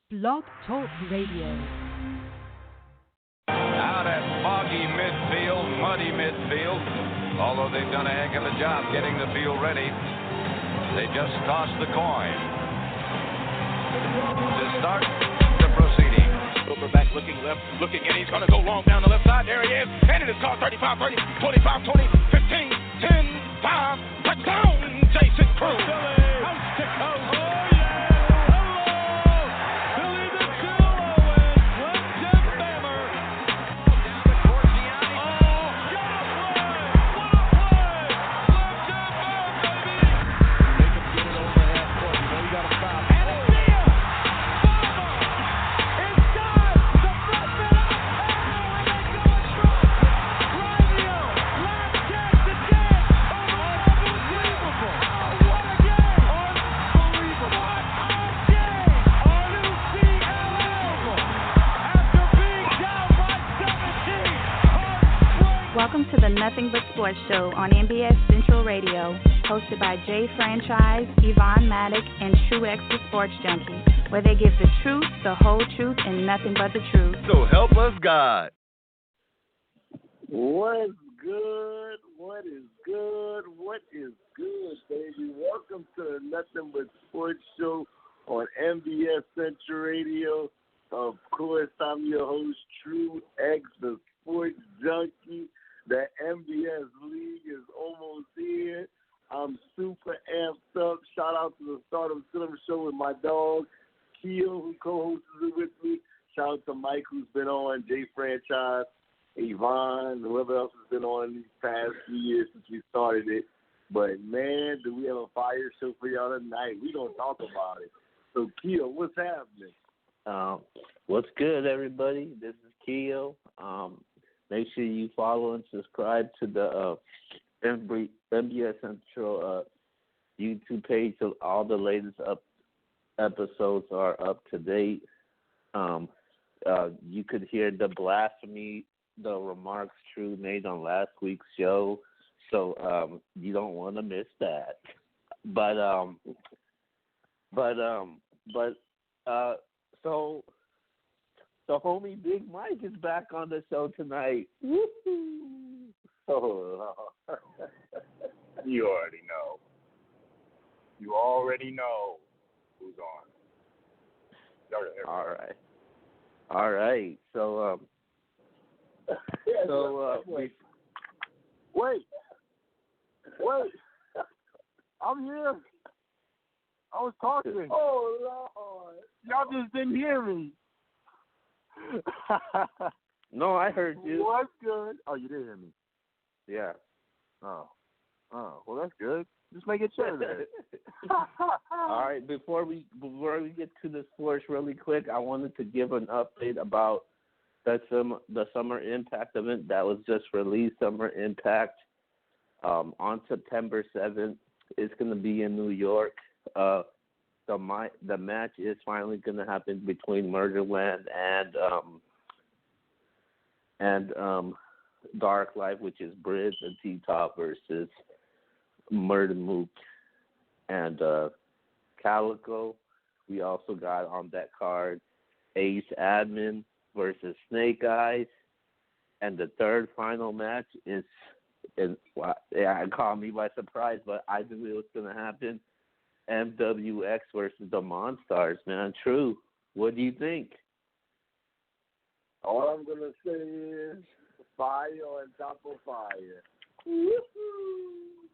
Blog Talk Radio. Out at foggy midfield, muddy midfield, although they've done a heck of a job getting the field ready, they just tossed the coin to start the proceeding. Silverback looking left, looking in. He's going to go long down the left side. There he is. And it is called 35, 30, 25, 20, 15, 10, 5. Touchdown, Jason Cruz. Coast to coast. Welcome to the Nothing But Sports Show on NBS Central Radio, hosted by Jay Franchise, Yvonne Maddock, and True X the Sports Junkie, where they give the truth, the whole truth, and nothing but the truth. So help us God. What's good? What is good? What is good, baby? Welcome to the Nothing But Sports Show on NBS Central Radio. Of course, I'm your host, True X the Sports Junkie. The NBS League is almost here. I'm super amped up. Shout out to the Stardom Cinema Show with my dog, Keo, who co-hosts it with me. Shout out to Mike, who's been on, Jay Franchise, Yvonne, whoever else has been on these past few years since we started it. But, man, do we have a fire show for y'all tonight? We don't talk about it. So, Keo, what's happening? What's good, everybody? This is Keo. Make sure you follow and subscribe to the NBS Central YouTube page so all the latest episodes are up to date. You could hear the blasphemy, the remarks True made on last week's show, so you don't want to miss that. So the homie Big Mike is back on the show tonight. Woo-hoo. Oh, You already know. You already know who's on. All right. So, Wait. I'm here. I was talking. Oh, Lord. Y'all just didn't hear me. No, I heard you. What's good? Oh, you did hear me. Yeah. Oh, well, that's good. Just make it sure that. All right. Before we get to the sports really quick, I wanted to give an update about the Summer Impact event that was just released. Summer Impact on September 7th. It's going to be in New York. The match is finally going to happen between Murderland and Dark Life, which is Briz and T-Top versus Murder Mook and Calico. We also got on that card Ace Admin versus Snake Eyes. And the third final match it caught me by surprise, but I knew it was going to happen. MWX versus the Monstars, man. True. What do you think? All I'm going to say is fire on top of fire. Woo-hoo.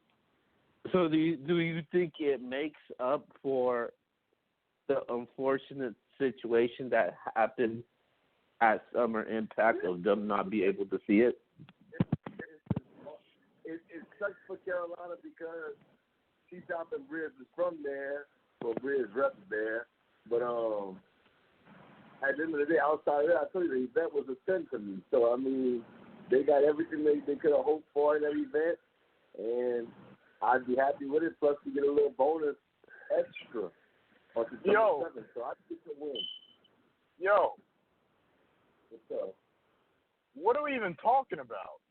So do you think it makes up for the unfortunate situation that happened at Summer Impact of them not be able to see it? It sucks for Carolina because T-Top and Briz is from there, well, Briz reps there, but at the end of the day, outside of that, I told you the event was a 10 to me. So, I mean, they got everything they could have hoped for in that event, and I'd be happy with it. Plus, we get a little bonus extra on September 7th, so I think it's a win. Yo. What's up? What are we even talking about?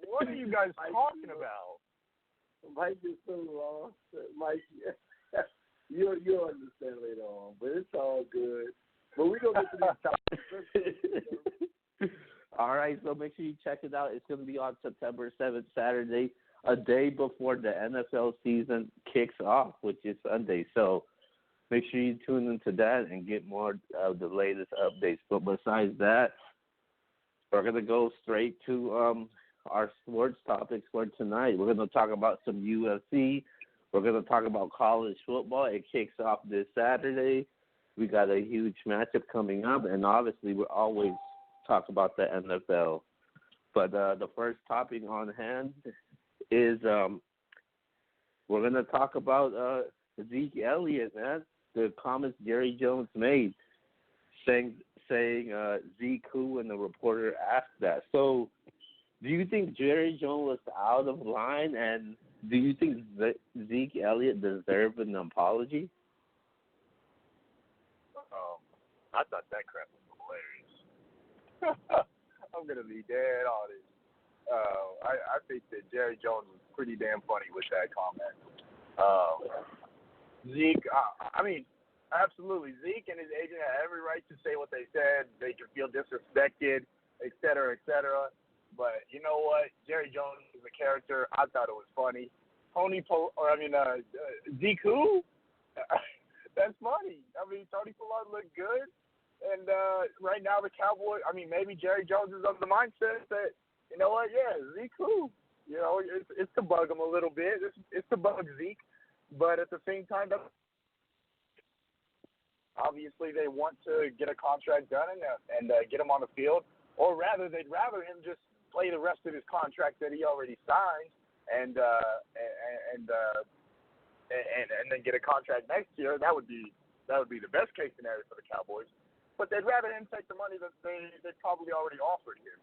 What are you guys talking about? Mike is so lost. Mike, You'll understand later on, but it's all good. But we don't get to these topics. All right, so make sure you check it out. It's going to be on September 7th, Saturday, a day before the NFL season kicks off, which is Sunday. So make sure you tune into that and get more of the latest updates. But besides that, we're going to go straight to our sports topics for tonight. We're going to talk about some UFC. We're going to talk about college football. It kicks off this Saturday. We got a huge matchup coming up, and obviously we always talk about the NFL. But the first topic on hand is we're going to talk about Zeke Elliott, man. The comments Jerry Jones made saying Zeke who, and the reporter asked that. So do you think Jerry Jones was out of line, and do you think Zeke Elliott deserved an apology? I thought that crap was hilarious. I'm going to be dead honest. I think that Jerry Jones was pretty damn funny with that comment. Zeke, I mean, absolutely. Zeke and his agent had every right to say what they said. They could feel disrespected, et cetera, et cetera. But you know what? Jerry Jones is a character. I thought it was funny. Zeke who? That's funny. I mean, Tony Pollard looked good. And right now the Cowboys, I mean, maybe Jerry Jones is of the mindset that, you know what, yeah, Zeke who? You know, it's to bug him a little bit. It's to bug Zeke. But at the same time, obviously they want to get a contract done and get him on the field. Or rather, they'd rather him just play the rest of his contract that he already signed and then get a contract next year. That would be the best case scenario for the Cowboys. But they'd rather him take the money that they probably already offered him,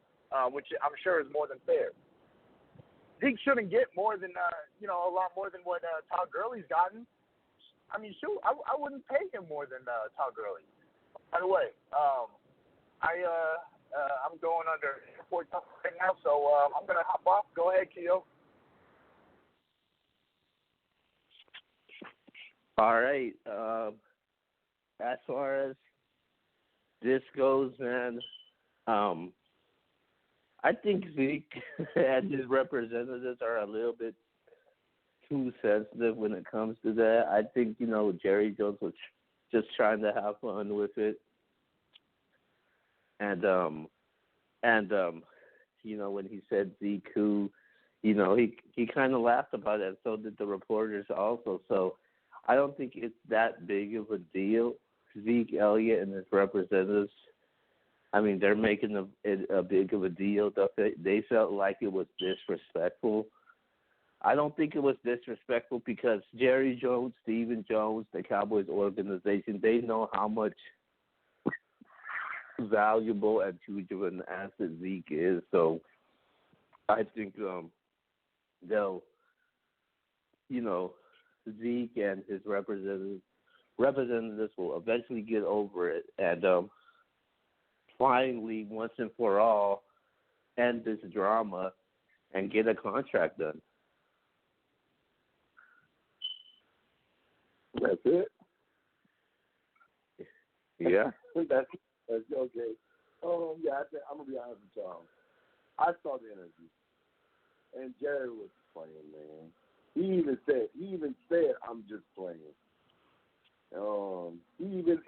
which I'm sure is more than fair. Zeke shouldn't get more than a lot more than what Todd Gurley's gotten. I mean, shoot, I wouldn't pay him more than Todd Gurley. By the way, I'm going under airport right now, so I'm gonna hop off. Go ahead, Keo. All right. As far as this goes, man, I think Zeke and his representatives are a little bit too sensitive when it comes to that. I think, Jerry Jones was just trying to have fun with it. And when he said Zeke who, he kind of laughed about it, and so did the reporters also. So I don't think it's that big of a deal. Zeke Elliott and his representatives, I mean, they're making a big of a deal. They felt like it was disrespectful. I don't think it was disrespectful because Jerry Jones, Stephen Jones, the Cowboys organization, they know how much valuable and huge of an asset Zeke is. So I think they'll, Zeke and his representatives will eventually get over it and finally, once and for all, end this drama and get a contract done. That's it? Yeah. That's okay. I'm going to be honest with y'all. I saw the interview, and Jerry was playing, man. He even said, I'm just playing. He even,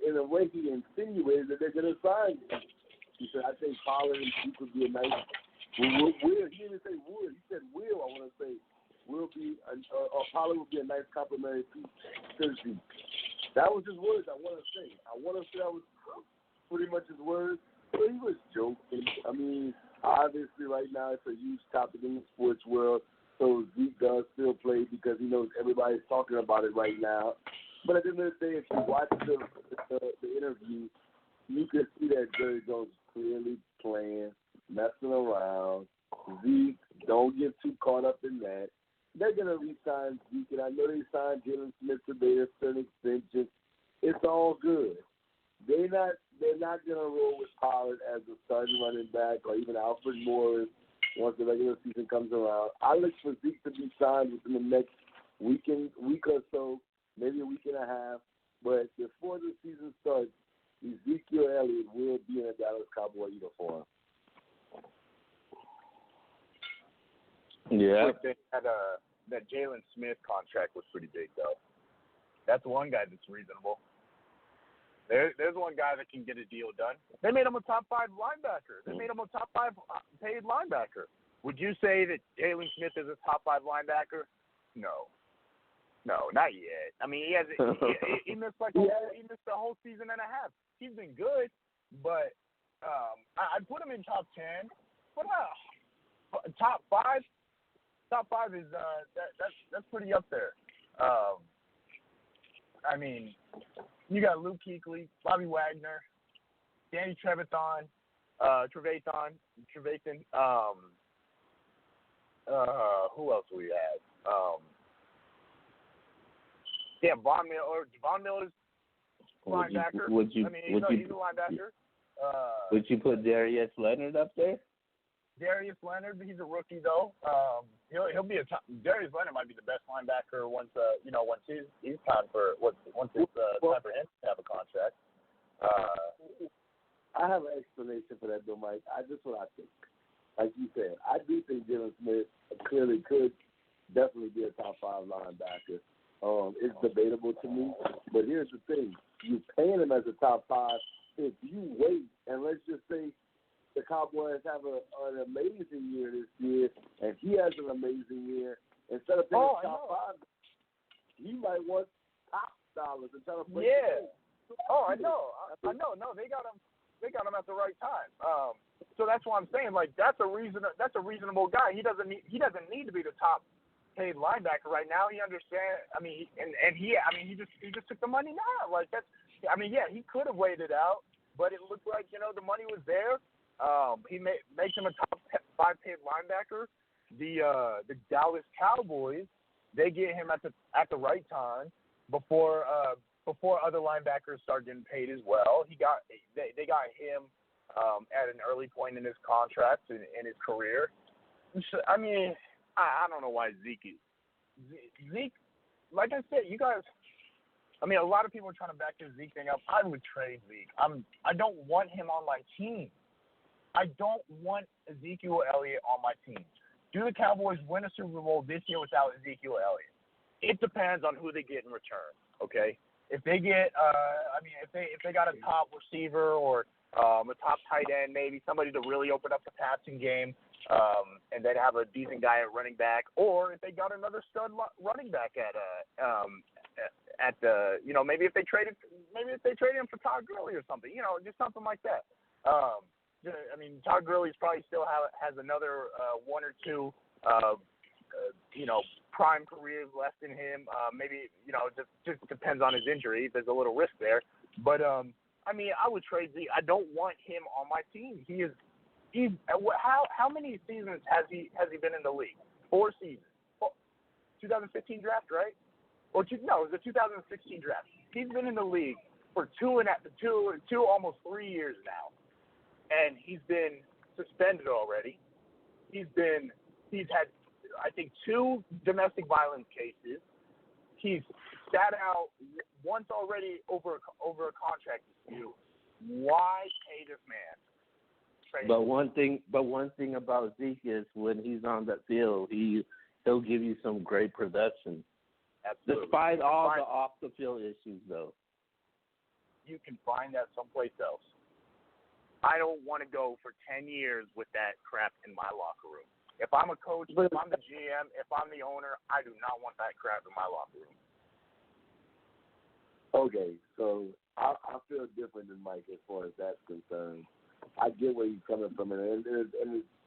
in a way, he insinuated that they're going to sign him. He said, I think Pollard and Zeke would be a nice, will. He didn't say would. He said will, I want to say. Pollard would be a nice complimentary piece to Zeke. That was his words, I want to say. That was pretty much his words. But he was joking. I mean, obviously right now it's a huge topic in the sports world. So Zeke does still play because he knows everybody's talking about it right now. But at the end of the day, if you watch the interview, you can see that Jerry Jones is clearly playing, messing around. Zeke, don't get too caught up in that. They're going to re-sign Zeke, and I know they signed Jalen Smith today to certain extension. It's all good. They're not going to roll with Pollard as a starting running back or even Alfred Morris once the regular season comes around. I look for Zeke to be signed within the next week or so, maybe a week Jalen Smith contract was pretty big, though. That's one guy that's reasonable. There's one guy that can get a deal done. They made him a top 5 linebacker. They made him a top 5 paid linebacker. Would you say that Jalen Smith is a top 5 linebacker? No, not yet. I mean, he missed he missed a whole season and a half. He's been good, but I'd put him in top 10. But top 5. Top 5 is that's pretty up there. I mean, you got Luke Kuechly, Bobby Wagner, Danny Trevathan. Who else we had? Von Miller's linebacker. He's a linebacker. Would you put Darius Leonard up there? Darius Leonard, he's a rookie though. He'll be Darius Leonard might be the best linebacker once he's time for time for him to have a contract. I have an explanation for that though, Mike. Just what I think. Like you said, I do think Jalen Smith clearly could definitely be a top 5 linebacker. It's debatable to me, but here's the thing: you paying him as a top 5. If you wait and let's just say the Cowboys have an amazing year this year, and he has an amazing year, instead of paying top 5, he might want top dollars and try to play. Yeah. I know. No, they got him at the right time. So that's why I'm saying, like, that's a reasonable guy. He doesn't need to be the top paid linebacker right now. He understands. I mean, he just took the money now. Like he could have waited out, but it looked like the money was there. He makes him a top 5 paid linebacker. The Dallas Cowboys, they get him at the right time before other linebackers start getting paid as well. They got him at an early point in his contract in his career. I mean, I don't know why Zeke, like I said, you guys. I mean, a lot of people are trying to back this Zeke thing up. I would trade Zeke. I don't want him on my team. I don't want Ezekiel Elliott on my team. Do the Cowboys win a Super Bowl this year without Ezekiel Elliott? It depends on who they get in return. Okay, if they get, if they got a top receiver or a top tight end, maybe somebody to really open up the passing game, and then have a decent guy at running back, or if they got another stud running back maybe if they traded him for Todd Gurley or something, just something like that. I mean, Todd Gurley's probably still has another 1 or 2, prime careers left in him. Maybe, just depends on his injury. There's a little risk there. But, I would trade Zeke. I don't want him on my team. How many seasons has he been in the league? 4 seasons. 2015 draft, right? It was the 2016 draft. He's been in the league for two almost 3 years now. And he's been suspended already. He's had, I think, 2 domestic violence cases. He's sat out once already over a contract dispute. Why pay this man? But one thing about Zeke is when he's on that field, he'll give you some great production. Absolutely. Despite all the off the field issues, though. You can find that someplace else. I don't want to go for 10 years with that crap in my locker room. If I'm a coach, if I'm the GM, if I'm the owner, I do not want that crap in my locker room. Okay, so I feel different than Mike as far as that's concerned. I get where he's coming from, and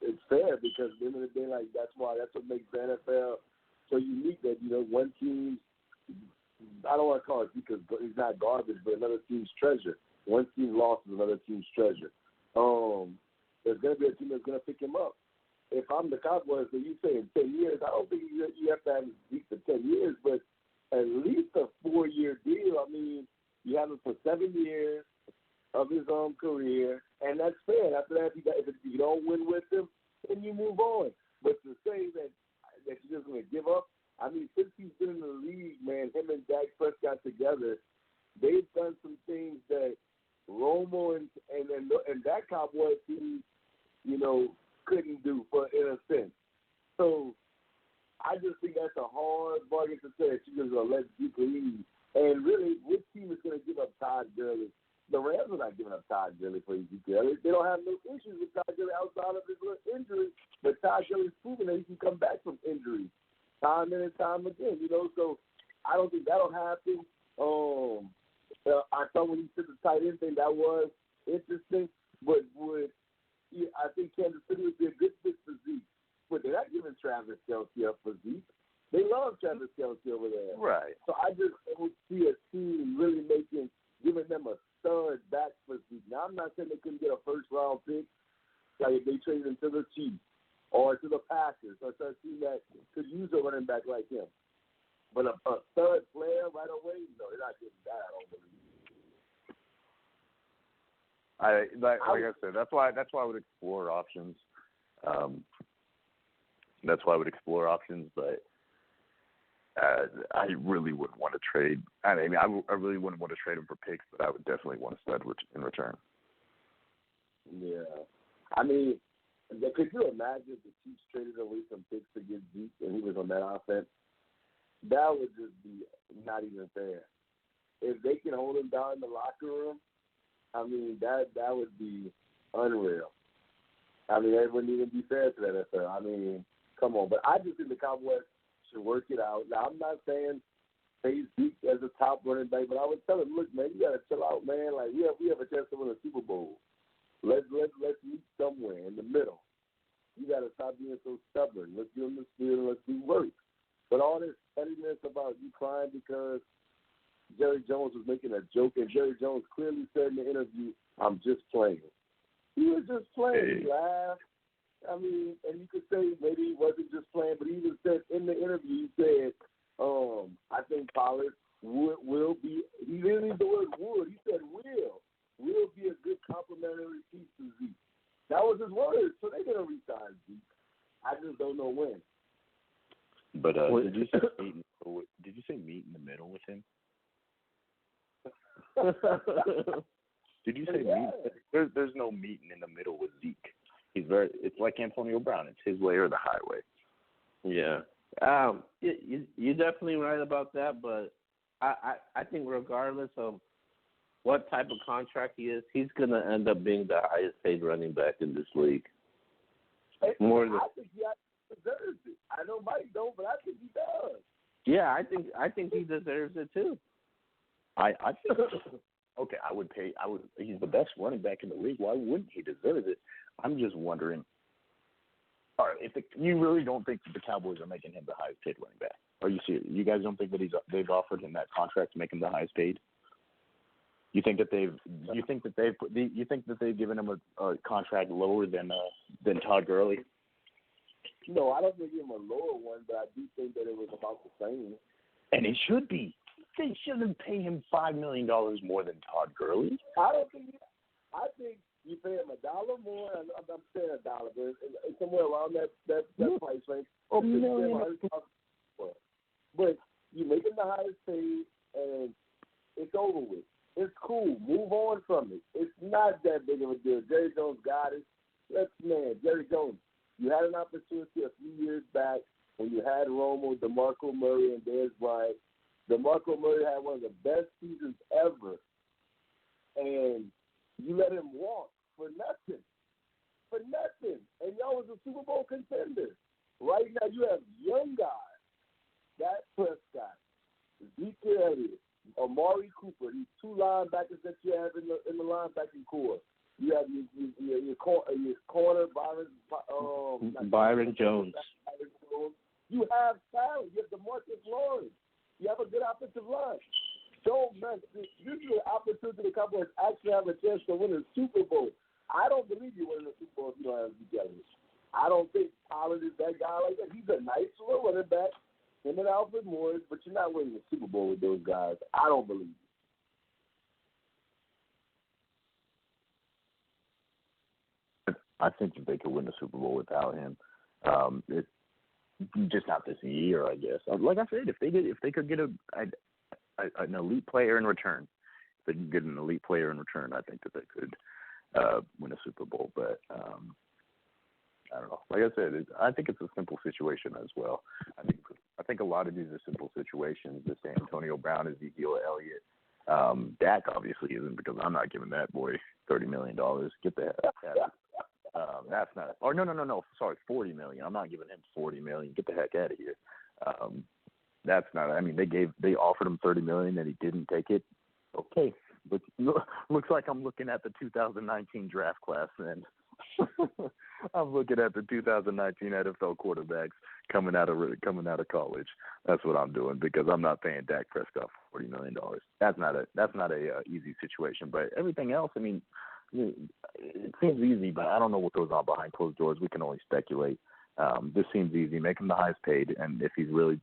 it's fair because at the end of the day, like that's what makes the NFL so unique. That one team, I don't want to call it because it's not garbage, but another team's treasure. One team lost is another team's treasure. There's going to be a team that's going to pick him up. If I'm the Cowboys, so you say in 10 years, I don't think you have to have him speak for 10 years, but at least a 4-year deal. I mean, you have him for 7 years of his own career, and that's fair. After that, if you don't win with him, then you move on. But to say that you're just going to give up, I mean, since he's been in the league, man, him and Dak Prescott together, they've done some things that Romo and that Cowboy team, couldn't do in a sense. So I just think that's a hard bargain to say that you're just going to let Zeke leave. And really, which team is going to give up Todd Gurley? The Rams are not giving up Todd Gurley for Ezekiel. They don't have no issues with Todd Gurley outside of his little injury, but Todd Gurley's proven that he can come back from injury time and time again, So I don't think that'll happen. I thought when he said the tight end thing, that was interesting, but I think Kansas City would be a good fit for Zeke. But they're not giving Travis Kelce up for Zeke. They love Travis Kelce over there. Right. So I just would see a team really giving them a stud back for Zeke. Now, I'm not saying they couldn't get a first-round pick, like if they traded him to the Chiefs or to the Packers or to a team that could use a running back like him. But a stud player right away, no, they're not getting that, I don't believe. Like I said, that's why I would explore options. But I really wouldn't want to trade. I really wouldn't want to trade him for picks, but I would definitely want a stud in return. Yeah. I mean, could you imagine if the Chiefs traded away some picks to get Zeke and he was on that offense? That would just be not even fair. If they can hold him down in the locker room, I mean, that would be unreal. I mean, that wouldn't even be fair to the NFL. I mean, come on. But I just think the Cowboys should work it out. Now, I'm not saying pay Zeke as a top running back, but I would tell him, look, man, you got to chill out, man. Like, we have a chance to win a Super Bowl. Let's meet somewhere in the middle. You got to stop being so stubborn. Let's give him the spirit and let's do work. But all this pettiness about you crying because Jerry Jones was making a joke, and Jerry Jones clearly said in the interview, I'm just playing. He was just playing. He laughed. I mean, and you could say maybe he wasn't just playing, but he even said in the interview, he said, I think Pollard will be, he didn't use the word would, he said will be a good complementary piece to Zeke. That was his word, so they're going to resign Zeke. I just don't know when. But did you say meet in the middle with him? Did you say meet? There's no meeting in the middle with Zeke. It's like Antonio Brown. It's his way or the highway. Yeah. You're definitely right about that, but I think regardless of what type of contract he is, he's going to end up being the highest paid running back in this league. I think he deserves it. I know Mike don't, but I think he does. Yeah, I think he deserves it too. I think okay, I would. He's the best running back in the league. Why wouldn't he deserve it? I'm just wondering. All right, you really don't think that the Cowboys are making him the highest paid running back? Are you serious? You guys don't think that they've offered him that contract to make him the highest paid? You think that they've given him a contract lower than Todd Gurley? No, I don't think give him a lower one, but I do think that it was about the same. And it should be. They shouldn't pay him $5 million more than Todd Gurley. I think you pay him $1 more. I'm saying $1, but it's somewhere around that price range. $1 million. But you make him the highest paid, and it's over with. It's cool. Move on from it. It's not that big of a deal. Jerry Jones got it. Jerry Jones. You had an opportunity a few years back when you had Romo, DeMarco Murray, and Dez Bryant. DeMarco Murray had one of the best seasons ever, and you let him walk for nothing. And y'all was a Super Bowl contender. Right now you have young guys, Dak Prescott, Zeke Elliott, Amari Cooper, these two linebackers that you have in the linebacking core. You have your corner, Byron Jones. You have talent. You have DeMarcus Lawrence. You have a good offensive line. Don't mess. This is an opportunity for the Cowboys actually have a chance to win a Super Bowl. I don't believe you win a Super Bowl if you don't have Zeke Elliott. I don't think Pollard is that guy like that. He's a nice little running back, him and Alfred Morris, but you're not winning a Super Bowl with those guys. I don't believe it. I think that they could win the Super Bowl without him. It's just not this year, I guess. Like I said, if they could get an elite player in return, I think that they could win a Super Bowl. But I don't know. Like I said, I think it's a simple situation as well. I think a lot of these are simple situations. This Antonio Brown, Ezekiel Elliott, Dak obviously isn't, because I'm not giving that boy $30 million. Get the heck out of here. That's not. Or no. Sorry, $40 million. I'm not giving him $40 million. Get the heck out of here. That's not. I mean, they offered him $30 million and he didn't take it. Okay, but looks like I'm looking at the 2019 draft class then. I'm looking at the 2019 NFL quarterbacks coming out of college. That's what I'm doing, because I'm not paying Dak Prescott $40 million. That's not a easy situation. But everything else, I mean, it seems easy, but I don't know what goes on behind closed doors. We can only speculate. This seems easy. Make him the highest paid, and if he's really,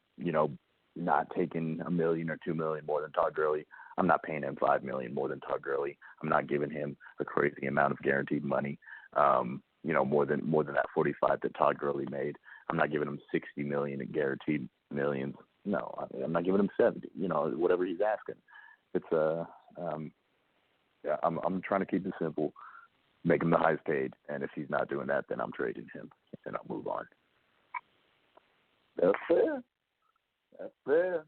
not taking $1 million or $2 million more than Todd Gurley, I'm not paying him $5 million more than Todd Gurley. I'm not giving him a crazy amount of guaranteed money. More than that 45 that Todd Gurley made. I'm not giving him $60 million in guaranteed millions. No, I'm not giving him 70. Whatever he's asking. It's I'm trying to keep it simple, make him the highest paid, and if he's not doing that, then I'm trading him and I'll move on. That's fair. That's fair.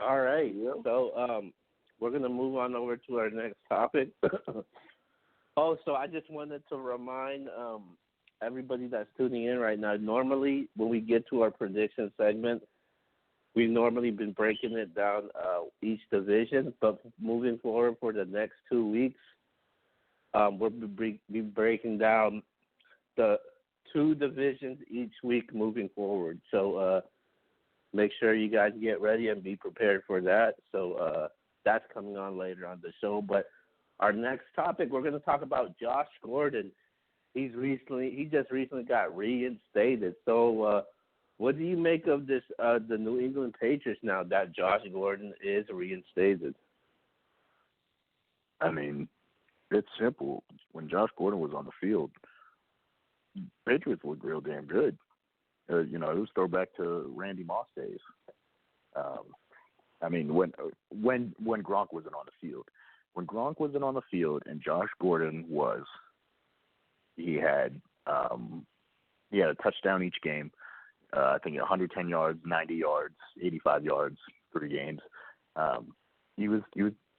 All right. Yep. So we're going to move on over to our next topic. So I just wanted to remind everybody that's tuning in right now, normally when we get to our prediction segment, we've normally been breaking it down each division, but moving forward for the next 2 weeks, we'll be breaking down the 2 divisions each week moving forward. So make sure you guys get ready and be prepared for that. So that's coming on later on the show. But our next topic, we're going to talk about Josh Gordon. He just recently got reinstated. So what do you make of this, the New England Patriots now that Josh Gordon is reinstated? I mean, it's simple. When Josh Gordon was on the field, Patriots looked real damn good. It was throwback to Randy Moss days. I mean, when Gronk wasn't on the field. When Gronk wasn't on the field and Josh Gordon was, he had a touchdown each game. I think 110 yards, 90 yards, 85 yards, 3 games. He was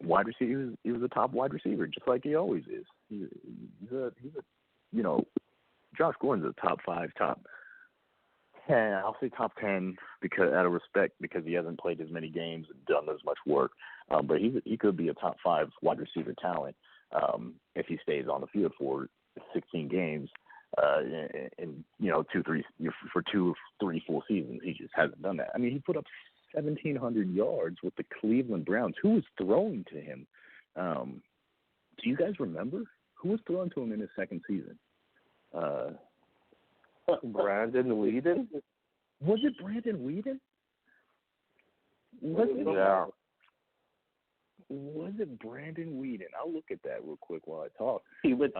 wide receiver. He was a top wide receiver, just like he always is. He's a Josh Gordon's a top 5, top 10. I'll say top 10 because out of respect, because he hasn't played as many games and done as much work. But he could be a top 5 wide receiver talent if he stays on the field for 16 games. In 2, 3 full seasons. He just hasn't done that. I mean, he put up 1,700 yards with the Cleveland Browns. Who was throwing to him? Do you guys remember who was throwing to him in his second season? Brandon Weeden? Was it Brandon Weeden? Yeah. Was it Brandon Weeden? I'll look at that real quick while I talk. He went.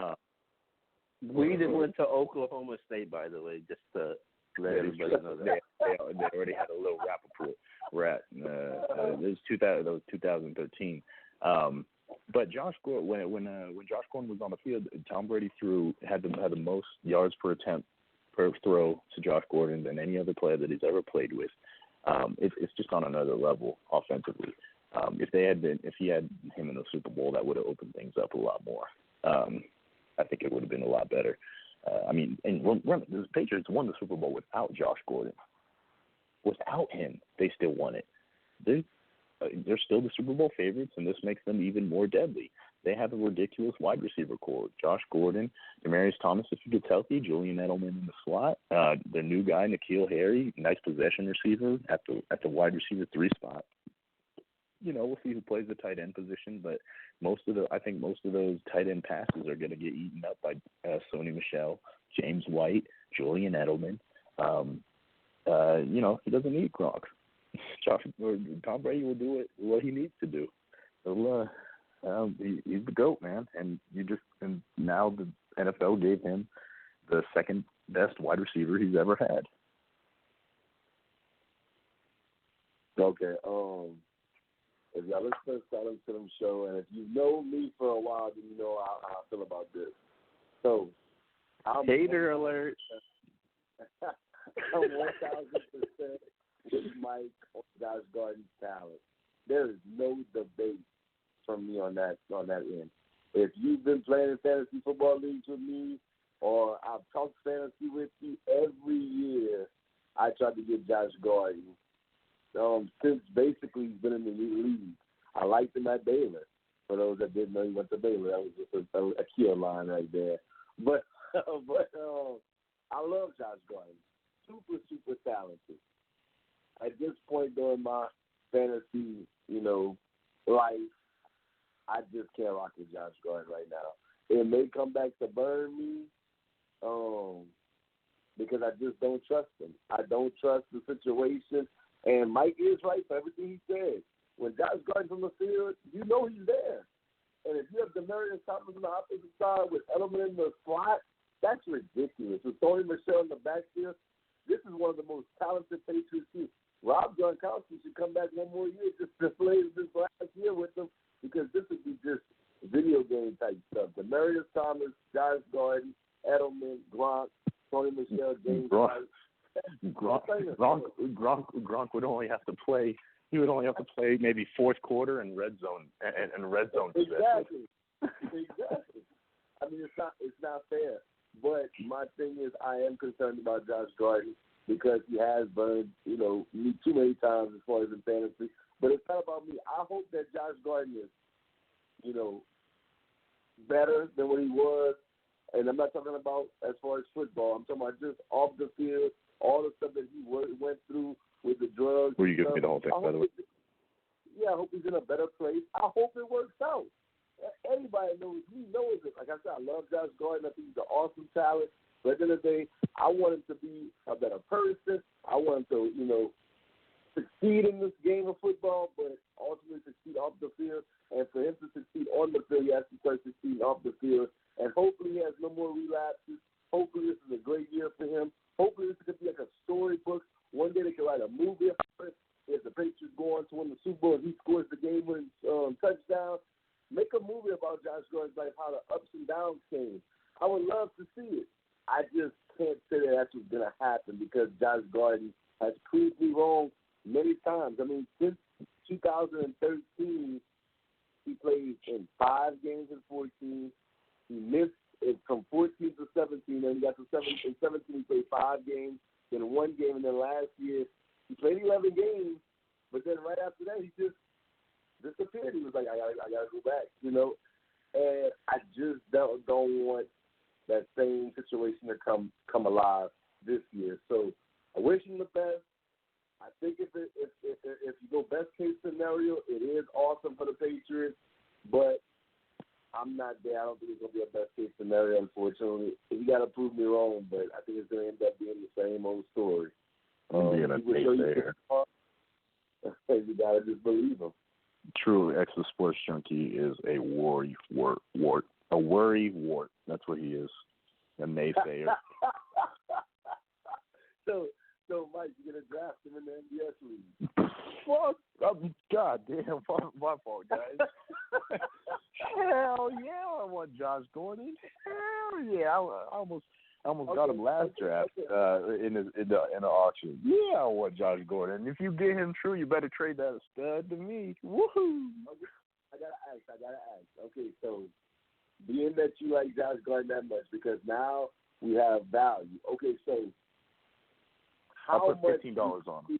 Weeden went to Oklahoma State, by the way, just to let everybody know that. They already had a little rap. It was 2013. But Josh Gordon, when Josh Gordon was on the field, Tom Brady had the most yards per attempt per throw to Josh Gordon than any other player that he's ever played with. It's just on another level offensively. If he had him in the Super Bowl, that would have opened things up a lot more. I think it would have been a lot better. And the Patriots won the Super Bowl without Josh Gordon. Without him, they still won it. They're still the Super Bowl favorites, and this makes them even more deadly. They have a ridiculous wide receiver core. Josh Gordon, Demaryius Thomas, if he gets healthy, Julian Edelman in the slot. The new guy, N'Keal Harry, nice possession receiver at the wide receiver 3 spot. We'll see who plays the tight end position, but I think most of those tight end passes are going to get eaten up by Sony Michel, James White, Julian Edelman. He doesn't need Gronk. Tom Brady will do what he needs to do. So, he's the GOAT, man, and now the NFL gave him the second best wide receiver he's ever had. Okay. If y'all listen to Silence to Them show, and if you know me for a while, then you know how I feel about this. So, I'm hater alert. I'm 1,000% with Mike on Josh Gordon's talent. There is no debate from me on that end. If you've been playing in fantasy football leagues with me, or I've talked fantasy with you every year, I tried to get Josh Gordon. Since basically he's been in the league. I liked him at Baylor. For those that didn't know he went to Baylor, that was just a kill line right there. But I love Josh Gordon. Super, super talented. At this point during my fantasy, life, I just can't rock with Josh Gordon right now. It may come back to burn me because I just don't trust him. I don't trust the situation. And Mike is right for everything he said. When Josh Gordon's on the field, you know he's there. And if you have Demarius Thomas on the opposite side with Edelman in the slot, that's ridiculous. With Tony Michel in the backfield, this is one of the most talented Patriots teams. Rob Gronkowski should come back one more year just to play this last year with them because this would be just video game type stuff. Demarius Thomas, Josh Gordon, Edelman, Gronk, Tony Michel, James White. Gronk would only have to play. He would only have to play maybe fourth quarter and red zone and red zone. Exactly. I mean, it's not fair. But my thing is, I am concerned about Josh Gordon because he has burned, me too many times as far as in fantasy. But it's not about me. I hope that Josh Gordon is, better than what he was. And I'm not talking about as far as football. I'm talking about just off the field, all the stuff that he went through with the drugs. Were you giving me the whole thing, by the way? Yeah, I hope he's in a better place. I hope it works out. Anybody knows it. Like I said, I love Josh Gordon. I think he's an awesome talent. But at the end of the day, I want him to be a better person. I want him to, succeed in this game of football, but ultimately succeed off the field. And for him to succeed on the field, he has to start succeeding off the field. And hopefully he has no more relapses. Hopefully this is a great year for him. Hopefully this could be like a storybook. One day they could write a movie about it. If the Patriots go on to win the Super Bowl and he scores the game-winning touchdown, make a movie about Josh Gordon's life, how the ups and downs came. I would love to see it. I just can't say that that's what's going to happen because Josh Gordon has proved me wrong many times. I mean, since 2013, he played in 5 games in 14. He missed it from 14 to 17, and he got to 17. In 17, he played 5 games, then 1 game, and then last year he played 11 games. But then right after that, he just disappeared. He was like, I gotta go back, And I just don't want that same situation to come alive this year. So I wish him the best. I think if you go best case scenario, it is awesome for the Patriots, but I'm not there. I don't think it's gonna be a best case scenario, unfortunately. You gotta prove me wrong, but I think it's gonna end up being the same old story. Being a naysayer. You gotta just believe him. Truly, Extra Sports Junkie is a worry wart. A worry wart. That's what he is. A naysayer. So, Mike, you're going to draft him in the NBS league. Fuck. God damn. My fault, guys. Hell yeah, I want Josh Gordon. Hell yeah. I almost got him last draft in the auction. Yeah, I want Josh Gordon. If you get him true, you better trade that stud to me. Woohoo! Okay. I gotta ask. Okay, so being that you like Josh Gordon that much, because now we have value. Okay, so how I put $15 on him.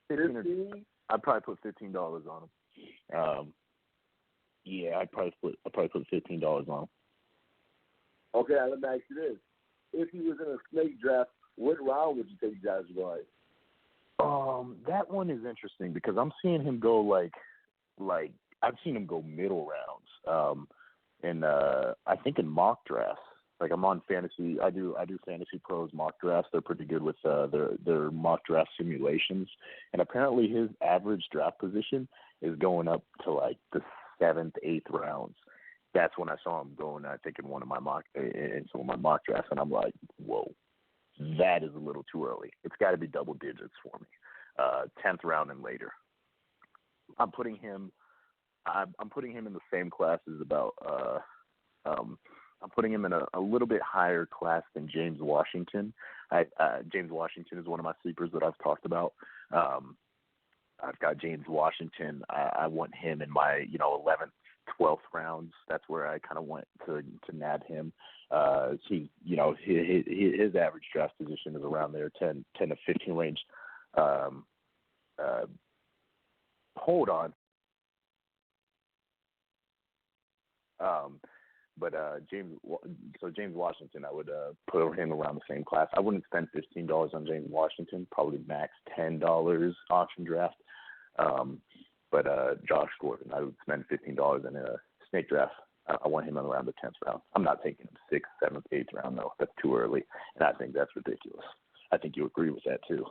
15? I'd probably put $15 on him. Yeah, I'd probably put $15 on him. Okay, let me ask you this. If he was in a snake draft, what round would you take Josh Gordon? That one is interesting because I'm seeing him go like I've seen him go middle rounds. And I think in mock drafts. Like I'm on fantasy. I do Fantasy Pros mock drafts. They're pretty good with their mock draft simulations. And apparently his average draft position is going up to like the 7th, 8th rounds. That's when I saw him going, I think, in some of my mock drafts, and I'm like, whoa, that is a little too early. It's got to be double digits for me, 10th round and later. I'm putting him in the same class as about I'm putting him in a little bit higher class than James Washington. James Washington is one of my sleepers that I've talked about. I've got James Washington. I want him in my 11th, 12th rounds. That's where I kind of want to nab him. His average draft position is around there, 10 to 15 range. Hold on. James Washington, I would put him around the same class. I wouldn't spend $15 on James Washington, probably max $10 auction draft. But Josh Gordon, I would spend $15 in a snake draft. I want him around the 10th round. I'm not taking him 6th, 7th, 8th round, though. That's too early, and I think that's ridiculous. I think you agree with that, too.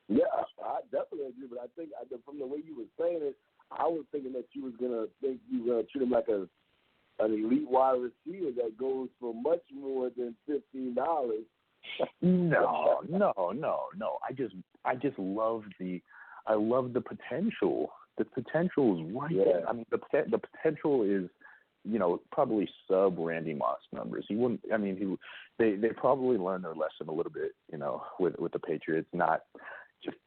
Yeah, I definitely agree, but I think from the way you were saying it, I was thinking that you were going to treat him like an elite wide receiver that goes for much more than $15. No. I just love the potential. The potential is right there. I mean, the potential is, probably sub Randy Moss numbers. He wouldn't. I mean, they probably learned their lesson a little bit, with the Patriots, not just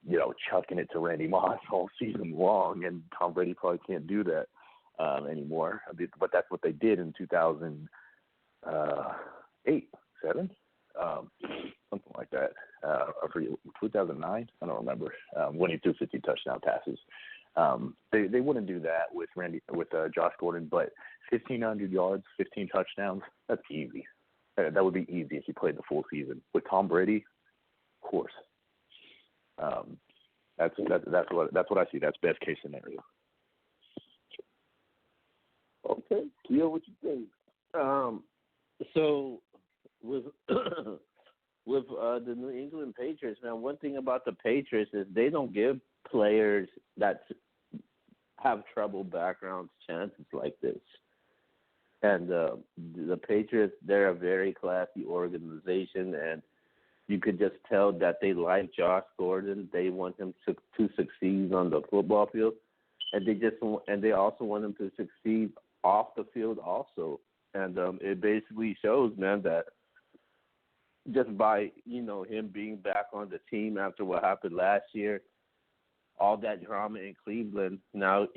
chucking it to Randy Moss all season long. And Tom Brady probably can't do that anymore. But that's what they did in 2008, 7. Something like that. I forget, 2009. I don't remember. When he threw 50 touchdown passes. They wouldn't do that with Josh Gordon, but 1,500 yards, 15 touchdowns. That's easy. That would be easy if he played the full season. With Tom Brady, of course. That's what I see. That's best case scenario. Okay, Keo, what you think? So with the New England Patriots, man, one thing about the Patriots is they don't give players that have troubled backgrounds chances like this. And the Patriots, they're a very classy organization, and you could just tell that they like Josh Gordon. They want him to succeed on the football field, and they also want him to succeed off the field also. And it basically shows, man, that just by him being back on the team after what happened last year, all that drama in Cleveland. Now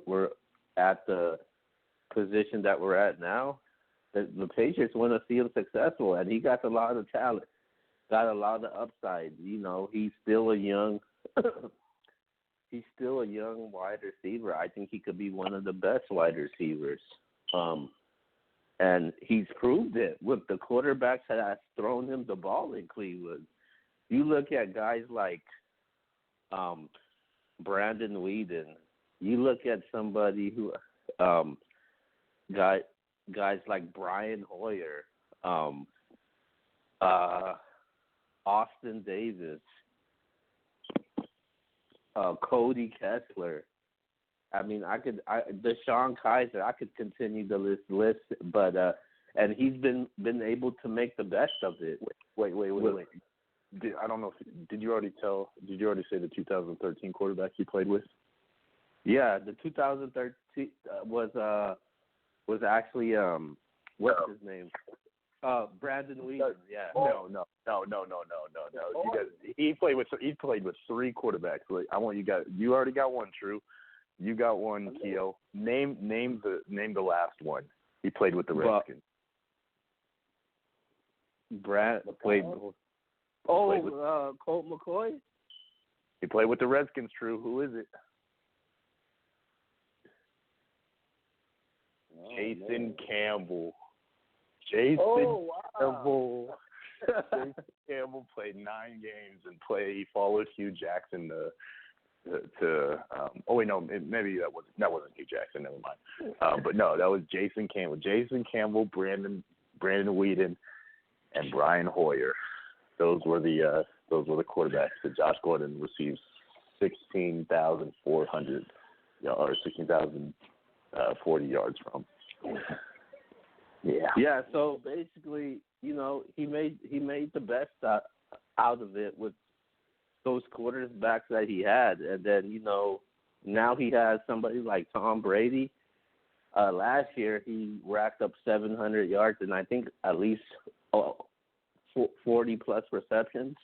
we're at the position that we're at now. The Patriots want to see him successful, and he got a lot of talent, got a lot of upside. He's still a young wide receiver. I think he could be one of the best wide receivers. And he's proved it with the quarterbacks that have thrown him the ball in Cleveland. You look at guys like Brandon Weeden. You look at somebody who guys like Brian Hoyer, Austin Davis, Cody Kessler. I mean, Deshaun Kaiser. I could continue the list, but and he's been able to make the best of it. Wait. I don't know. Did you already say the 2013 quarterback you played with? Yeah, the 2013 was actually what's his name? Brandon Weeden. Yeah. No. He played with 3 quarterbacks. Like, I want you guys. You already got one, True. You got one, Keo. Name the last one. He played with the Redskins. Colt McCoy? He played with the Redskins, True. Who is it? Jason Campbell. Campbell. Jason Campbell played 9 games and he followed Hugh Jackson maybe that wasn't Hugh Jackson. Never mind. But no, that was Jason Campbell. Jason Campbell, Brandon Weeden, and Brian Hoyer. Those were the quarterbacks that Josh Gordon received 16,400 or 16,040 yards from. Yeah. Yeah. So basically, he made the best out of it with those quarterbacks that he had, and then now he has somebody like Tom Brady. Last year, he racked up 700 yards and I think at least 40-plus receptions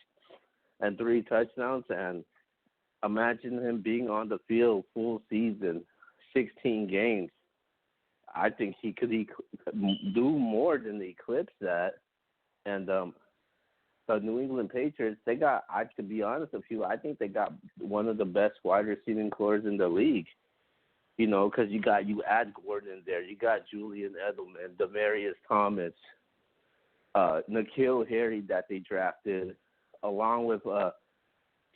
and 3 touchdowns. And imagine him being on the field full season, 16 games. I think he could do more than eclipse that. And the New England Patriots, they got, to be honest with you, I think they got one of the best wide receiving corps in the league. You know, because you add Gordon in there. You got Julian Edelman, Demaryius Thomas, N'Keal Harry that they drafted, along with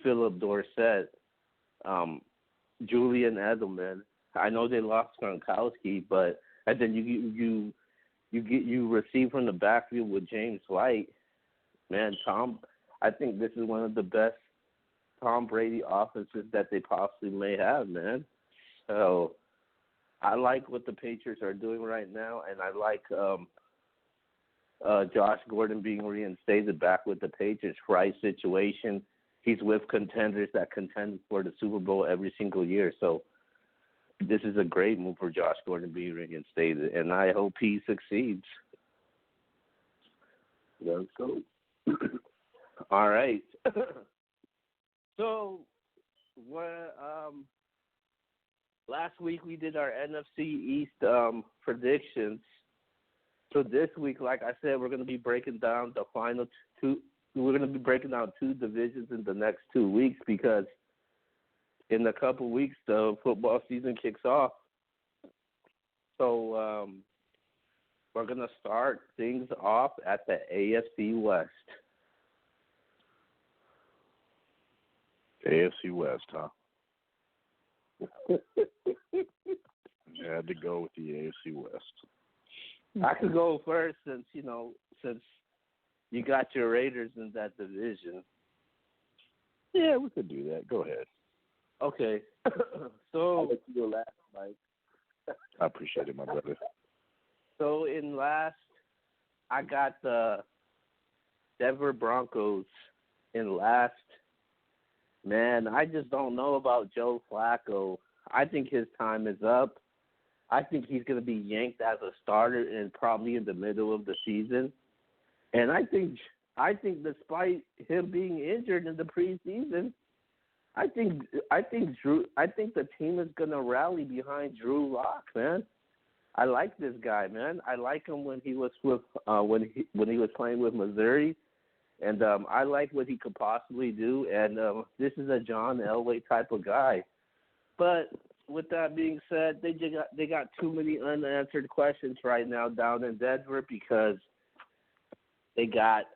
Philip Dorsett, Julian Edelman. I know they lost Gronkowski, but and then you receive from the backfield with James White. Man, I think this is one of the best Tom Brady offenses that they possibly may have, man. So I like what the Patriots are doing right now, and I like Josh Gordon being reinstated back with the Patriots. Right situation. He's with contenders that contend for the Super Bowl every single year. So this is a great move for Josh Gordon being reinstated, and I hope he succeeds. Let's go. All right. So, last week we did our NFC East predictions. So this week, like I said, we're going to be breaking down the final two. We're going to be breaking down 2 divisions in the next 2 weeks because in a couple weeks the football season kicks off. So we're going to start things off at the AFC West. AFC West, huh? You had to go with the AFC West. I could go first since you got your Raiders in that division. Yeah, we could do that. Go ahead. Okay. So I'll let you go last, Mike. I appreciate it, my brother. So in last, I got the Denver Broncos in last. Man, I just don't know about Joe Flacco. I think his time is up. I think he's going to be yanked as a starter and probably in the middle of the season. And I think despite him being injured in the preseason, I think the team is going to rally behind Drew Lock, man. I like this guy, man. I like him when he was with when he was playing with Missouri. And I like what he could possibly do, and this is a John Elway type of guy. But with that being said, they got too many unanswered questions right now down in Denver because they got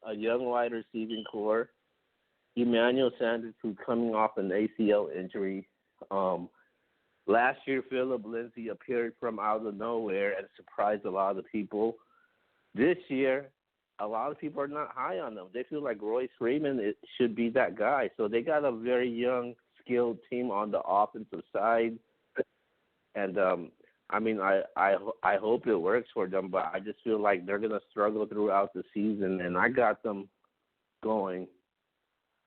a young wide receiving core, Emmanuel Sanders, who's coming off an ACL injury. Last year, Philip Lindsay appeared from out of nowhere and surprised a lot of people. This year, a lot of people are not high on them. They feel like Royce Freeman should be that guy. So they got a very young, skilled team on the offensive side. And, I hope it works for them, but I just feel like they're going to struggle throughout the season. And I got them going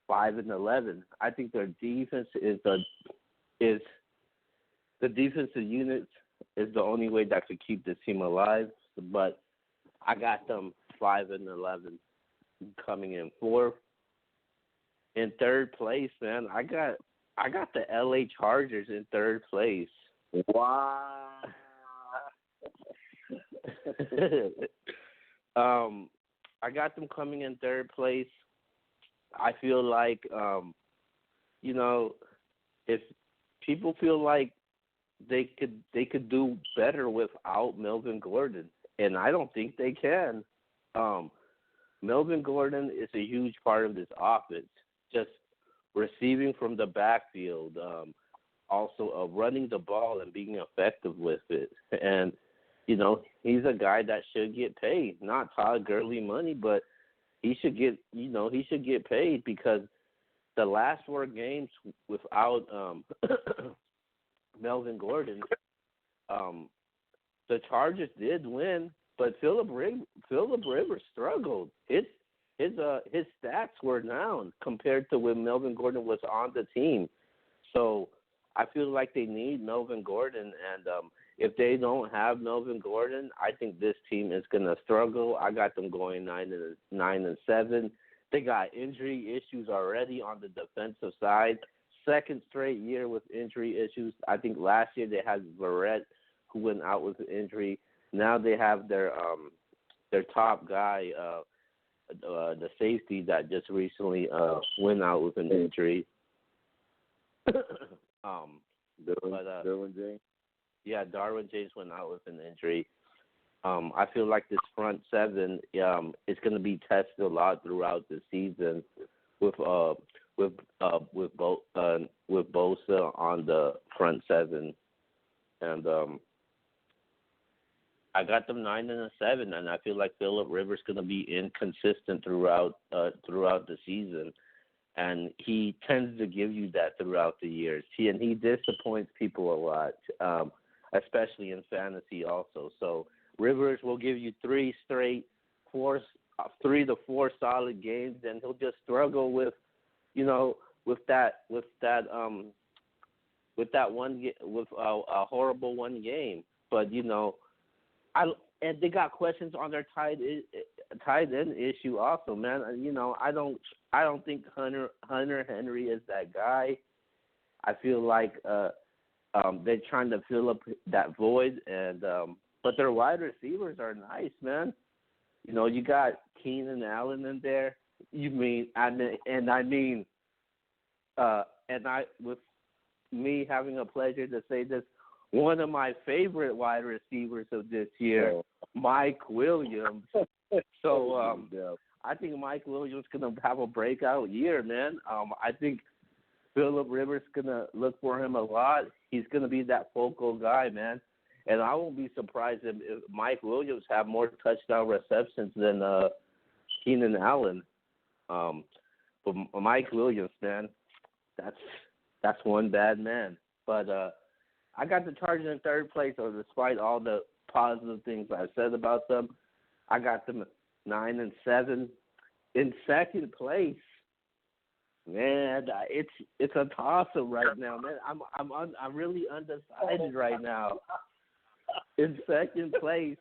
5-11. I think their defense is the defensive unit is the only way that could keep this team alive. But I got them 5-11, coming in 4th. In 3rd place, man, I got the LA Chargers in 3rd place. Wow. I got them coming in 3rd place. I feel like, if people feel like they could do better without Melvin Gordon, and I don't think they can. Melvin Gordon is a huge part of this offense, just receiving from the backfield, also running the ball and being effective with it. And, he's a guy that should get paid, not Todd Gurley money, but he should get paid because the last 4 games without Melvin Gordon, the Chargers did win, but Philip Rivers struggled. His stats were down compared to when Melvin Gordon was on the team. So I feel like they need Melvin Gordon, and if they don't have Melvin Gordon, I think this team is gonna struggle. I got them going 9-7. They got injury issues already on the defensive side. Second straight year with injury issues. I think last year they had Verrett, who went out with an injury. Now they have their top guy, the safety that just recently went out with an injury. Derwin James. Yeah, Darwin James went out with an injury. I feel like this front seven is going to be tested a lot throughout the season with Bosa on the front seven, and I got them 9-7, and I feel like Phillip Rivers going to be inconsistent throughout the season, and he tends to give you that throughout the years. And he disappoints people a lot, especially in fantasy also. So Rivers will give you 3 to 4 solid games, and he'll just struggle with that a horrible one game. But and they got questions on their tight end issue also, man. I don't think Hunter Henry is that guy. I feel like they're trying to fill up that void, and but their wide receivers are nice, man. You got Keenan Allen in there. With me having a pleasure to say this, one of my favorite wide receivers of this year, Mike Williams. So I think Mike Williams is going to have a breakout year, man. I think Phillip Rivers is going to look for him a lot. He's going to be that focal guy, man. And I won't be surprised if Mike Williams have more touchdown receptions than Keenan Allen. But Mike Williams, man, that's one bad man. But I got the Chargers in third place, so despite all the positive things I've said about them, I got them 9-7. In second place, man, it's a toss-up right now, man. I'm really undecided right now. In second place,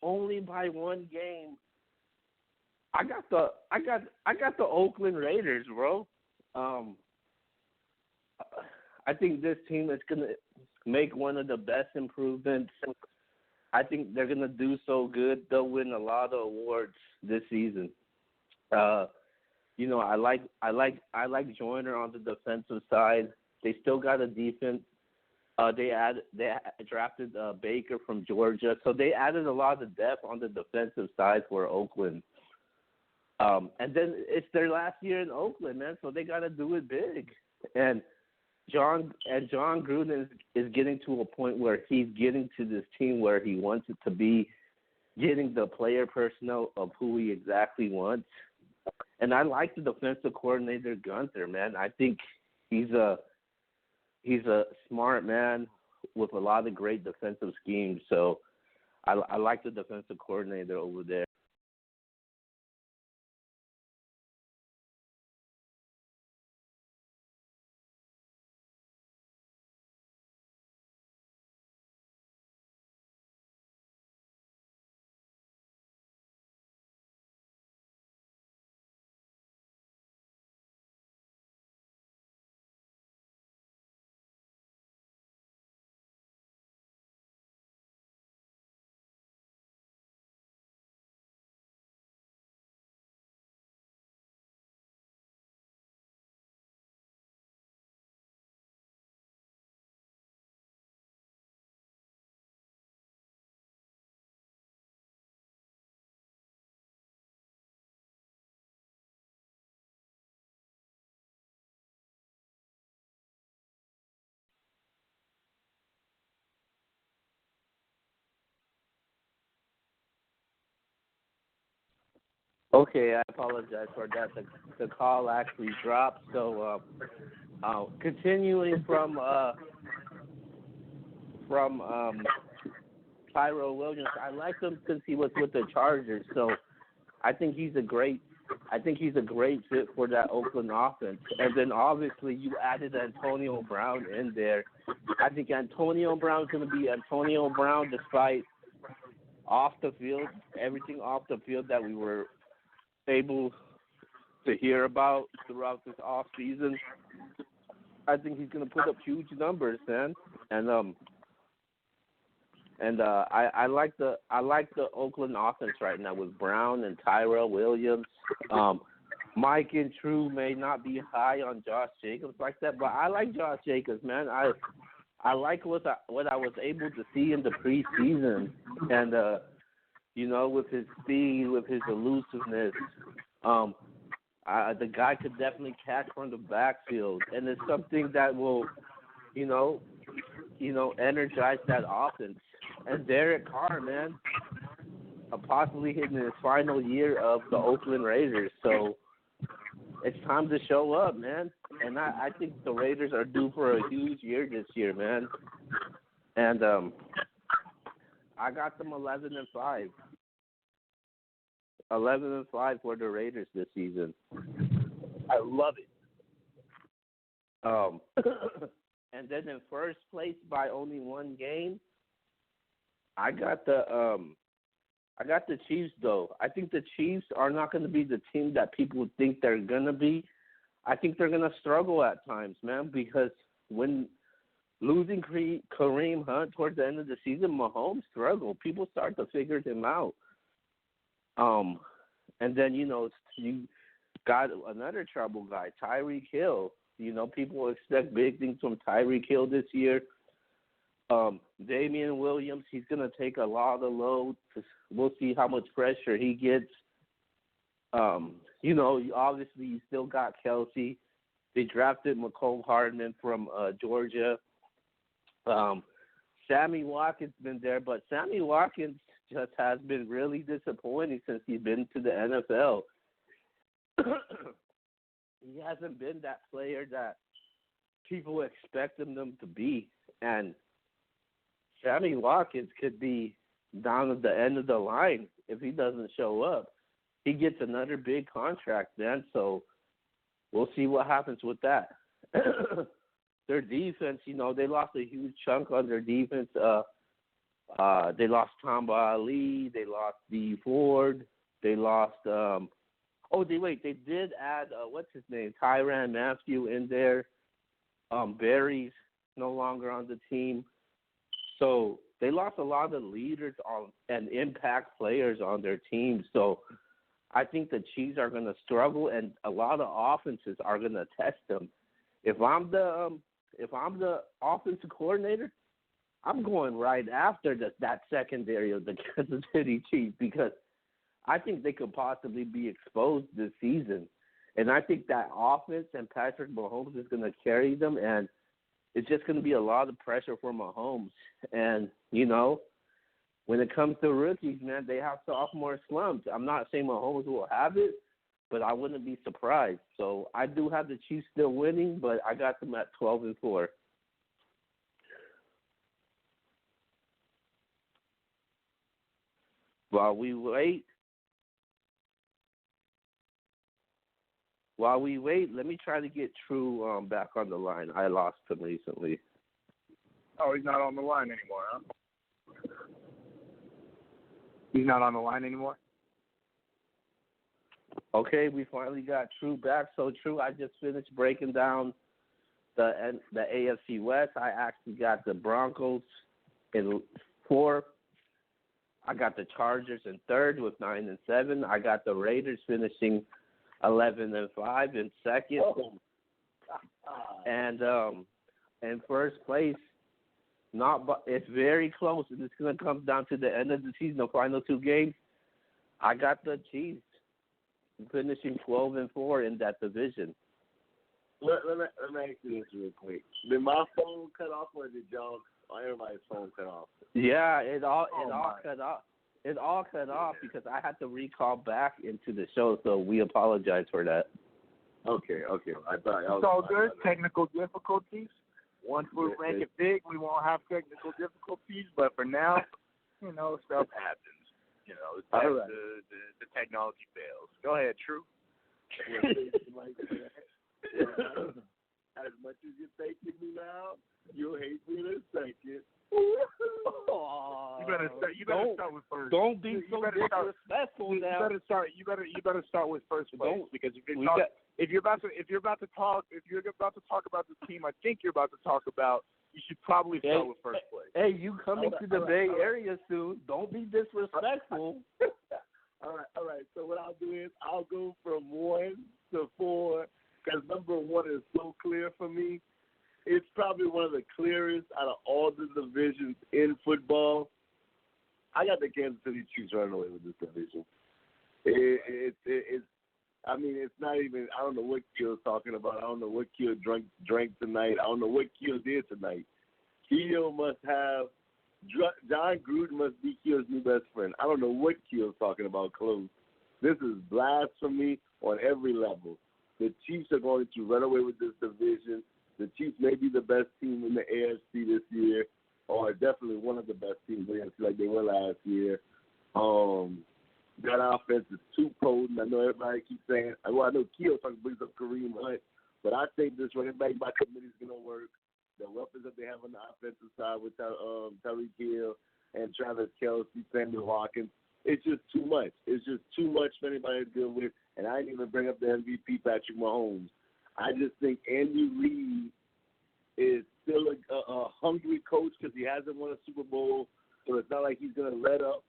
only by one game, I got the Oakland Raiders, bro. I think this team is going to make one of the best improvements. I think they're going to do so good. They'll win a lot of awards this season. I like Joyner on the defensive side. They still got a defense. They drafted Baker from Georgia, so they added a lot of depth on the defensive side for Oakland. And then it's their last year in Oakland, man, so they got to do it big. And John Gruden is getting to a point where he's getting to this team where he wants it to be, getting the player personnel of who he exactly wants. And I like the defensive coordinator Gunther, man. I think he's a smart man with a lot of great defensive schemes. So I like the defensive coordinator over there. Okay, I apologize for that. The call actually dropped. So continuing from Tyrell Williams, I like him because he was with the Chargers. So I think he's a great I think he's a great fit for that Oakland offense. And then obviously you added Antonio Brown in there. I think Antonio Brown's going to be Antonio Brown despite off the field, everything off the field that we were able to hear about throughout this off season. I think he's going to put up huge numbers, man. And I like the Oakland offense right now with Brown and Tyrell Williams. Mike and True may not be high on Josh Jacobs like that, but I like Josh Jacobs, man. I like what I was able to see in the preseason, and with his speed, with his elusiveness, the guy could definitely catch from the backfield, and it's something that will, energize that offense. And Derek Carr, man, possibly hitting his final year of the Oakland Raiders. So it's time to show up, man. And I think the Raiders are due for a huge year this year, man. And I got them 11-5. 11-5 for the Raiders this season. I love it. And then in first place by only one game, I got the Chiefs, though. I think the Chiefs are not going to be the team that people think they're going to be. I think they're going to struggle at times, man, because when losing Kareem Hunt towards the end of the season, Mahomes struggled. People start to figure him out. And then, you got another trouble guy, Tyreek Hill. People expect big things from Tyreek Hill this year. Damian Williams, he's going to take a lot of the load. We'll see how much pressure he gets. Obviously you still got Kelsey. They drafted McCole Hardman from Georgia. Sammy Watkins been there, but Sammy Watkins just has been really disappointing since he's been to the NFL. He hasn't been that player that people expect him to be. And Sammy Watkins could be down at the end of the line if he doesn't show up. He gets another big contract then, so we'll see what happens with that. Their defense, they lost a huge chunk on their defense. They lost Tamba Ali. They lost D. Ford. They lost they did add, what's his name, Tyrann Mathieu in there. Barry's no longer on the team. So they lost a lot of leaders and impact players on their team. So I think the Chiefs are going to struggle, and a lot of offenses are going to test them. If I'm the offensive coordinator, I'm going right after that secondary of the Kansas City Chiefs because I think they could possibly be exposed this season. And I think that offense and Patrick Mahomes is going to carry them, and it's just going to be a lot of pressure for Mahomes. And, when it comes to rookies, man, they have sophomore slumps. I'm not saying Mahomes will have it, but I wouldn't be surprised. So I do have the Chiefs still winning, but I got them at 12-4. While we wait, let me try to get True back on the line. I lost him recently. Oh, he's not on the line anymore, huh? He's not on the line anymore? Okay, we finally got True back. So, True, I just finished breaking down the AFC West. I actually got the Broncos in 4th. I got the Chargers in 3rd with 9-7. I got the Raiders finishing 11-5 in 2nd. Oh. And in first place, it's very close. It's going to come down to the end of the season, the final 2 games. I got the Chiefs finishing 12-4 in that division. Let me ask you this real quick. Did my phone cut off, or did everybody's phone cut off? Yeah, it all cut off. It all cut off because I had to recall back into the show, so we apologize for that. Okay. I thought it's all good. Technical difficulties. Once we make it big, we won't have technical difficulties. But for now, stuff happens. The technology fails. Go ahead, True. like that. As much as you're thanking me now, you'll hate me in a second. You better start with first. Don't be so disrespectful now. You better start with first place because if you're about to talk about the team I think you're about to talk about, you should probably start with first place. Hey, you coming to the Bay Area soon? Don't be disrespectful. All right. So what I'll do is I'll go from 1 to 4 because number 1 is so clear for me. It's probably one of the clearest out of all the divisions in football. I got the Kansas City Chiefs running away with this division. It's not even. I don't know what Keel's talking about. I don't know what Keel drank tonight. I don't know what Keel did tonight. Keel must have. John Gruden must be Keel's new best friend. I don't know what Keel's talking about. Close. This is blasphemy on every level. The Chiefs are going to run away with this division. The Chiefs may be the best team in the AFC this year, or definitely one of the best teams in the AFC like they were last year. That offense is too potent. I know everybody keeps saying, I know Keel brings up Kareem Hunt, but I think this running back by committee is going to work. The weapons that they have on the offensive side with Tyreek Hill and Travis Kelce, Sammy Watkins, it's just too much. It's just too much for anybody to deal with, and I didn't even bring up the MVP, Patrick Mahomes. I just think Andy Reid is still a hungry coach because he hasn't won a Super Bowl, so it's not like he's going to let up.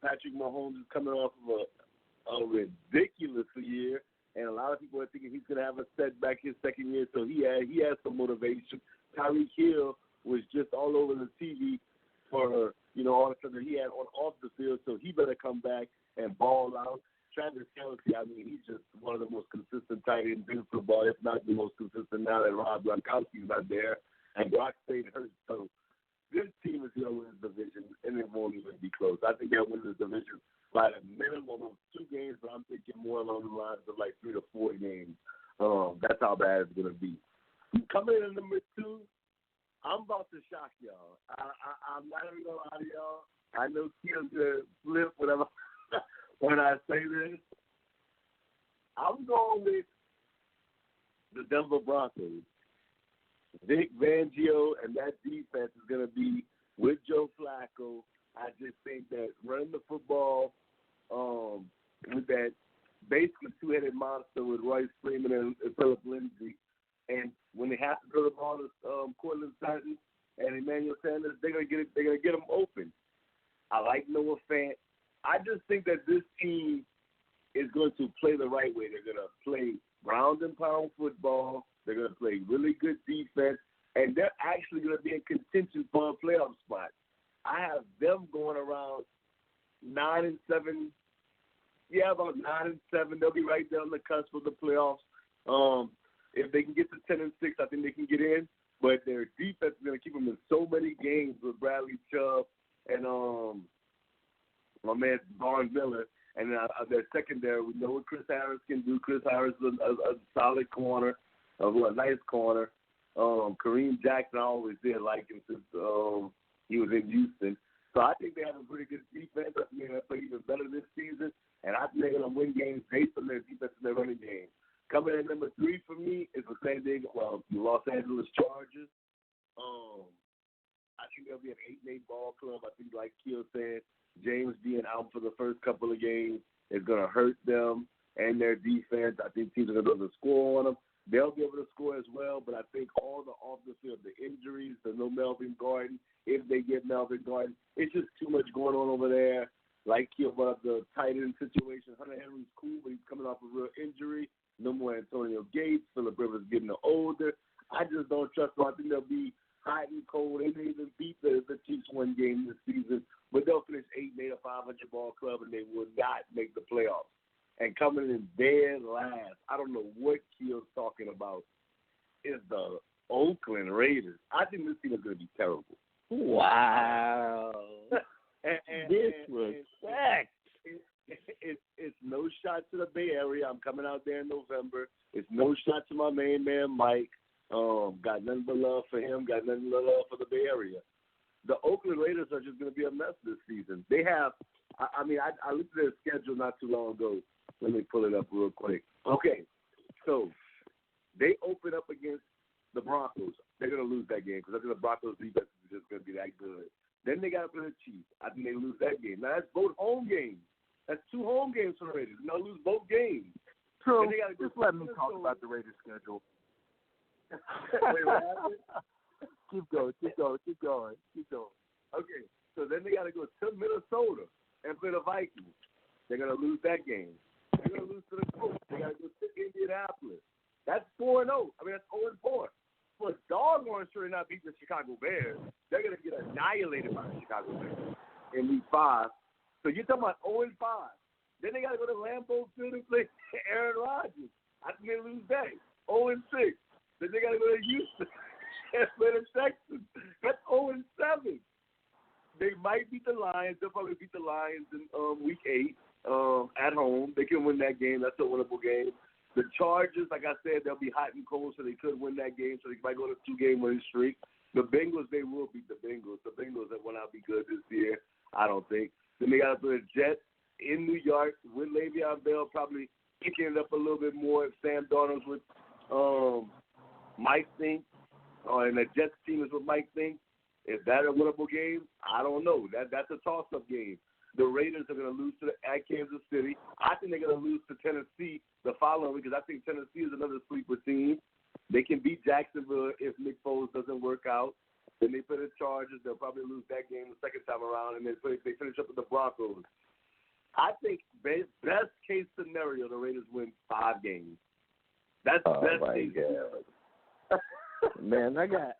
Patrick Mahomes is coming off of a ridiculous year, and a lot of people are thinking he's going to have a setback his second year, so he has some motivation. Tyreek Hill was just all over the TV for, all the stuff that he had off the field, so he better come back and ball out. Travis Kelce, he's just one of the most consistent tight ends in football, if not the most consistent now that Rob Gronkowski's not there, and Brock stayed hurt, so this team is going to win this division, and it won't even be close. I think they'll win this division by a minimum of 2 games, but I'm thinking more along the lines of like 3 to 4 games. That's how bad it's going to be. Coming in at number 2, I'm about to shock y'all. I'm not even going to lie to y'all. I know Keel's going to flip whatever when I say this. I'm going with the Denver Broncos. Vic Fangio and that defense is going to be with Joe Flacco. I just think that running the football with that basically two-headed monster with Royce Freeman and Philip Lindsay, and when they have to throw the ball to Cortland Sutton and Emmanuel Sanders, they're going to get them open. I like Noah Fant. I just think that this team is going to play the right way. They're going to play ground and pound football. They're going to play really good defense, and they're actually going to be in contention for a playoff spot. I have them going around 9-7. Yeah, about 9-7. They'll be right there on the cusp of the playoffs. If they can get to 10-6, I think they can get in. But their defense is going to keep them in so many games with Bradley Chubb and my man Von Miller. And their secondary, we know what Chris Harris can do. Chris Harris is a solid corner, a nice corner. Kareem Jackson, I always did like him since he was in Houston. So I think they have a pretty good defense. I think they'll play even better this season. And I think they're going to win games based on their defense and their running game. Coming in number 3 for me is the Los Angeles Chargers. I think they'll be an 8-8 ball club. I think, like Keel said, James being out for the first couple of games is going to hurt them and their defense. I think teams are going to be able to score on them. They'll be able to score as well, but I think all the off the field, the injuries, the no Melvin Gordon, if they get Melvin Gordon, it's just too much going on over there. Like Keel brought up the tight end situation. Hunter Henry's cool, but he's coming off a real injury. No more Antonio Gates. Phillip Rivers getting older. I just don't trust them. I think they'll be hot and cold. They may even beat the Chiefs one game this season, but they'll finish 8-8, a 500 ball club, and they will not make the playoffs. And coming in dead last, I don't know what Keel's talking about, is the Oakland Raiders. I think this team is going to be terrible. Wow. Disrespect. It's no shot to the Bay Area. I'm coming out there in November. It's no shot to my main man, Mike. Got nothing but love for him. Got nothing but love for the Bay Area. The Oakland Raiders are just going to be a mess this season. They have, I looked at their schedule not too long ago. Let me pull it up real quick. Okay, so they open up against the Broncos. They're going to lose that game because I think the Broncos' defense is just going to be that good. Then they got to play the Chiefs. I think they lose that game. Now, that's both home games. That's 2 home games for the Raiders. They're going to lose both games. True. Just let me talk about the Raiders' schedule. Wait, what happened? Keep going. Okay, so then they got to go to Minnesota and play the Vikings. They're going to lose that game. They're going to lose to the Colts. They got to go to Indianapolis. That's 4-0. I mean, that's 0-4. For a doggone sure not beat the Chicago Bears, they're going to get annihilated by the Chicago Bears in Week 5. So you're talking about 0-5. Then they got to go to Lambeau Field and play Aaron Rodgers. I think they lose that. 0-6. Then they got to go to Houston and play the Texans. That's 0-7. They might beat the Lions. They'll probably beat the Lions in Week 8 at home. They can win that game. That's a winnable game. The Chargers, like I said, they'll be hot and cold, so they could win that game. So they might go to a 2-game winning streak. The Bengals, they will beat the Bengals. The Bengals will not be good this year, I don't think. Then they got to play the Jets in New York with Le'Veon Bell probably picking it up a little bit more if Sam Darnold's with Mike Think, and the Jets team is with Mike Think. Is that a winnable game? I don't know. That's a toss-up game. The Raiders are going to lose at Kansas City. I think they're going to lose to Tennessee the following week because I think Tennessee is another sleeper team. They can beat Jacksonville if Nick Foles doesn't work out. Then they play the Chargers. They'll probably lose that game the second time around, and then they finish up with the Broncos. I think best case scenario, the Raiders win 5 games. That's best case scenario. Man, I gotta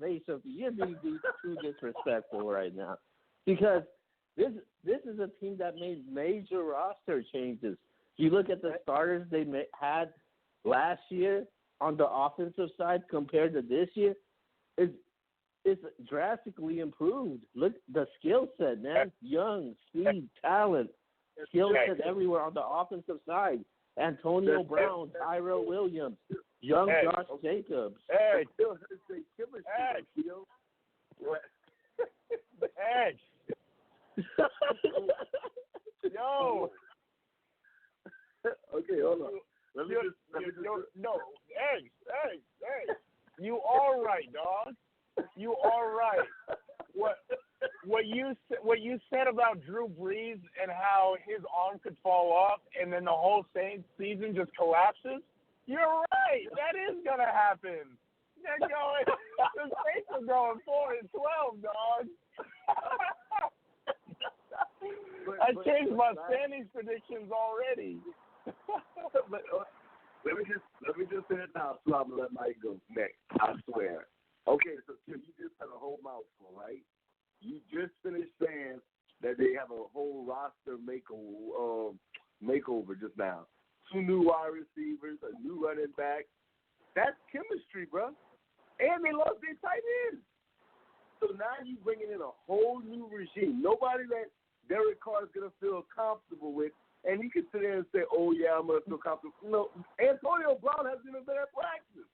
say something. You're being too disrespectful right now, because this is a team that made major roster changes. You look at the starters they had last year on the offensive side compared to this year, it's drastically improved. Look, the skill set, man, young, speed, talent, skill set everywhere on the offensive side. Antonio Brown, Tyrell Williams, young Josh Jacobs. Hey, Yo. Okay, hold on. Hey. You all right, dog? You all right? What you said about Drew Brees and how his arm could fall off and then the whole Saints season just collapses? You're right. That is gonna happen. The Saints are going 4-12, dog. I changed my standings predictions already. Let me just say it now, so I'm gonna let Mike go next. I swear. Okay, so Tim, you just had a whole mouthful, right? You just finished saying that they have a whole roster makeover just now. 2 new wide receivers, a new running back. That's chemistry, bro. And they lost their tight end. So now you bringing in a whole new regime. Nobody that Derek Carr is going to feel comfortable with. And he can sit there and say, oh, yeah, I'm going to feel comfortable. No, Antonio Brown hasn't even been at practice.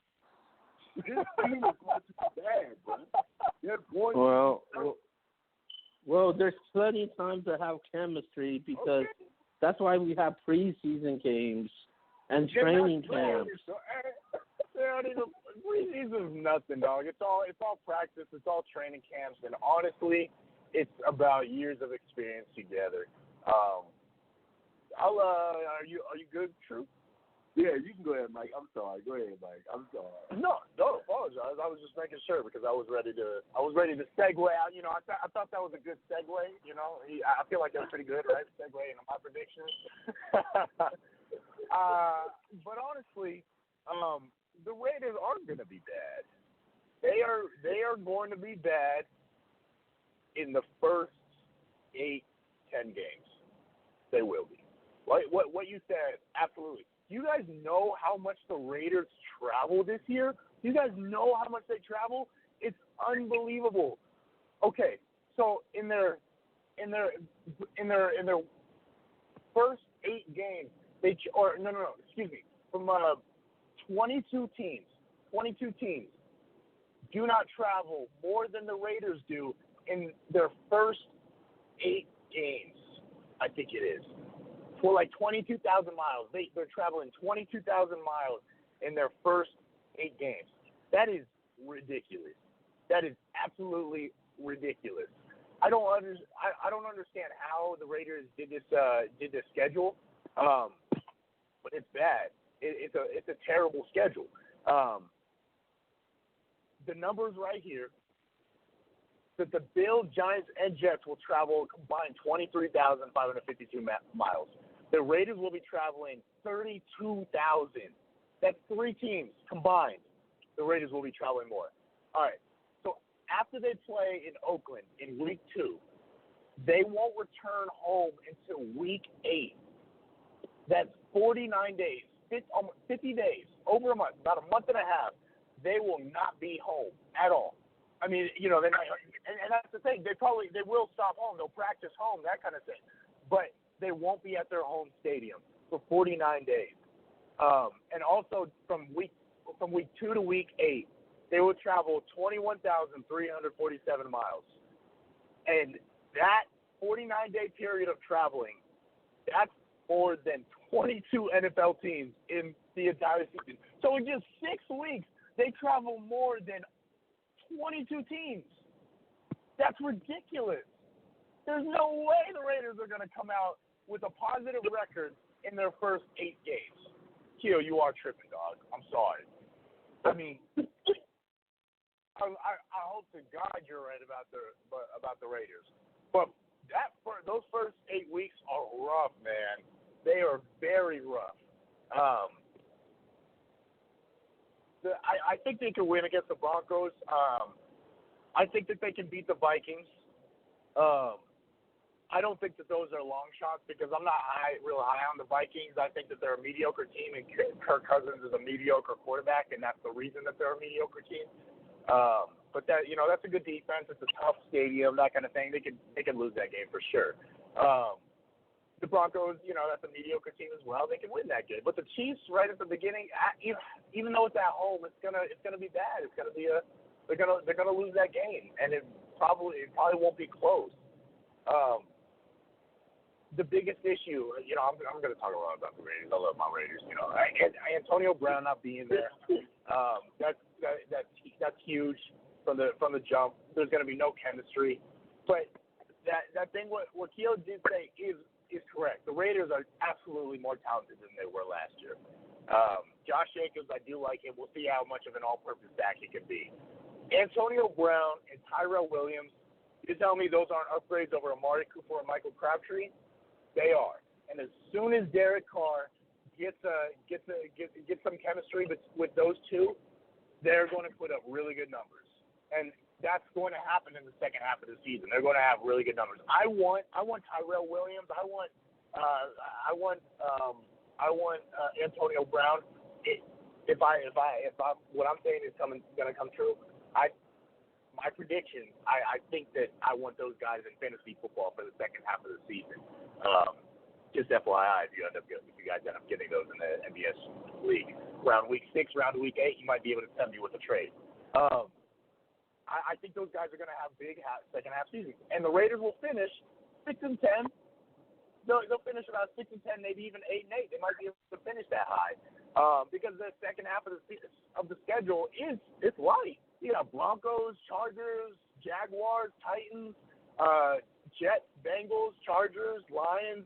This team is going to be bad, bro. They're going to be Well, there's plenty of time to have chemistry because that's why we have preseason games and training camps. Preseason is nothing, dog. It's all practice. It's all training camps, and honestly, it's about years of experience together. Are you good, True? Yeah, you can go ahead, Mike. I'm sorry. Go ahead, Mike. I'm sorry. No, don't apologize. I was just making sure because I was ready to segue out. You know, I thought that was a good segue. You know, I feel like that's pretty good, right? Segue into my predictions. But honestly, the Raiders aren't going to be bad. They are going to be bad in the first 8-10 games. They will be. What you said, absolutely. You guys know how much the Raiders travel this year? You guys know how much they travel? It's unbelievable. Okay, so in their first 8 games, from 22 teams do not travel more than the Raiders do in their first 8 games. I think it is. for like 22,000 miles. They're traveling 22,000 miles in their first 8 games. That is ridiculous. That is absolutely ridiculous. I don't understand how the Raiders did this schedule, but it's bad. It's a terrible schedule. The numbers right here. That the Bills, Giants, and Jets will travel a combined 23,552 miles. The Raiders will be traveling 32,000. That's 3 teams combined. The Raiders will be traveling more. All right. So after they play in Oakland in Week 2, they won't return home until Week 8. That's 49 days, 50 days, over a month, about a month and a half. They will not be home at all. I mean, they're not, and that's the thing. They will stop home. They'll practice home, that kind of thing. But they won't be at their home stadium for 49 days. And also from week 2 to week 8, they will travel 21,347 miles. And that 49-day period of traveling, that's more than 22 NFL teams in the entire season. So in just 6 weeks, they travel more than 22 teams. That's ridiculous. There's no way the Raiders are going to come out with a positive record in their first 8 games. Keo, you are tripping, dog. I'm sorry. I mean, I hope to God you're right about the Raiders. But those first 8 weeks are rough, man. They are very rough. I think they can win against the Broncos. I think that they can beat the Vikings. I don't think that those are long shots because I'm not real high on the Vikings. I think that they're a mediocre team, and Kirk Cousins is a mediocre quarterback, and that's the reason that they're a mediocre team. But that's a good defense. It's a tough stadium, that kind of thing. They could lose that game for sure. The Broncos, that's a mediocre team as well. They can win that game. But the Chiefs, right at the beginning, even though it's at home, it's gonna be bad. It's gonna be they're gonna lose that game, and it probably won't be close. The biggest issue, I'm gonna talk a lot about the Raiders. I love my Raiders. Antonio Brown not being there, that's huge from the jump. There's gonna be no chemistry, but that thing what Keo did say is correct. The Raiders are absolutely more talented than they were last year. Josh Jacobs, I do like him. We'll see how much of an all-purpose back he can be. Antonio Brown and Tyrell Williams, you tell me those aren't upgrades over Amari Cooper and Michael Crabtree? They are. And as soon as Derek Carr gets some chemistry with those two, they're going to put up really good numbers. And that's going to happen in the second half of the season. They're going to have really good numbers. I want Tyrell Williams. I want Antonio Brown. If what I'm saying is going to come true, my prediction, I think that I want those guys in fantasy football for the second half of the season. Just FYI, if you guys end up getting those in the NBS league, around week 6, around week 8, you might be able to send me with a trade. I think those guys are going to have big second half seasons, and the Raiders will finish 6-10. They'll finish about 6-10, maybe even 8-8. They might be able to finish that high because the second half of the schedule is light. Broncos, Chargers, Jaguars, Titans, Jets, Bengals, Chargers, Lions.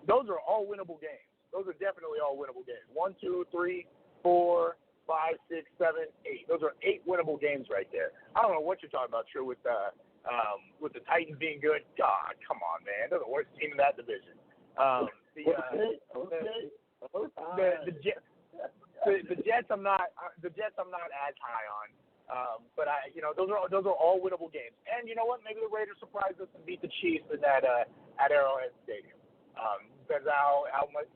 Those are all winnable games. Those are definitely all winnable games. 1, 2, 3, 4, 5, 6, 7, 8. Those are 8 winnable games right there. I don't know what you're talking about, True, with the Titans being good. God, come on, man. They're the worst team in that division. The Jets I'm not as high on. But those are all winnable games. And you know what? Maybe the Raiders surprise us and beat the Chiefs in that at Arrowhead Stadium. Depends how much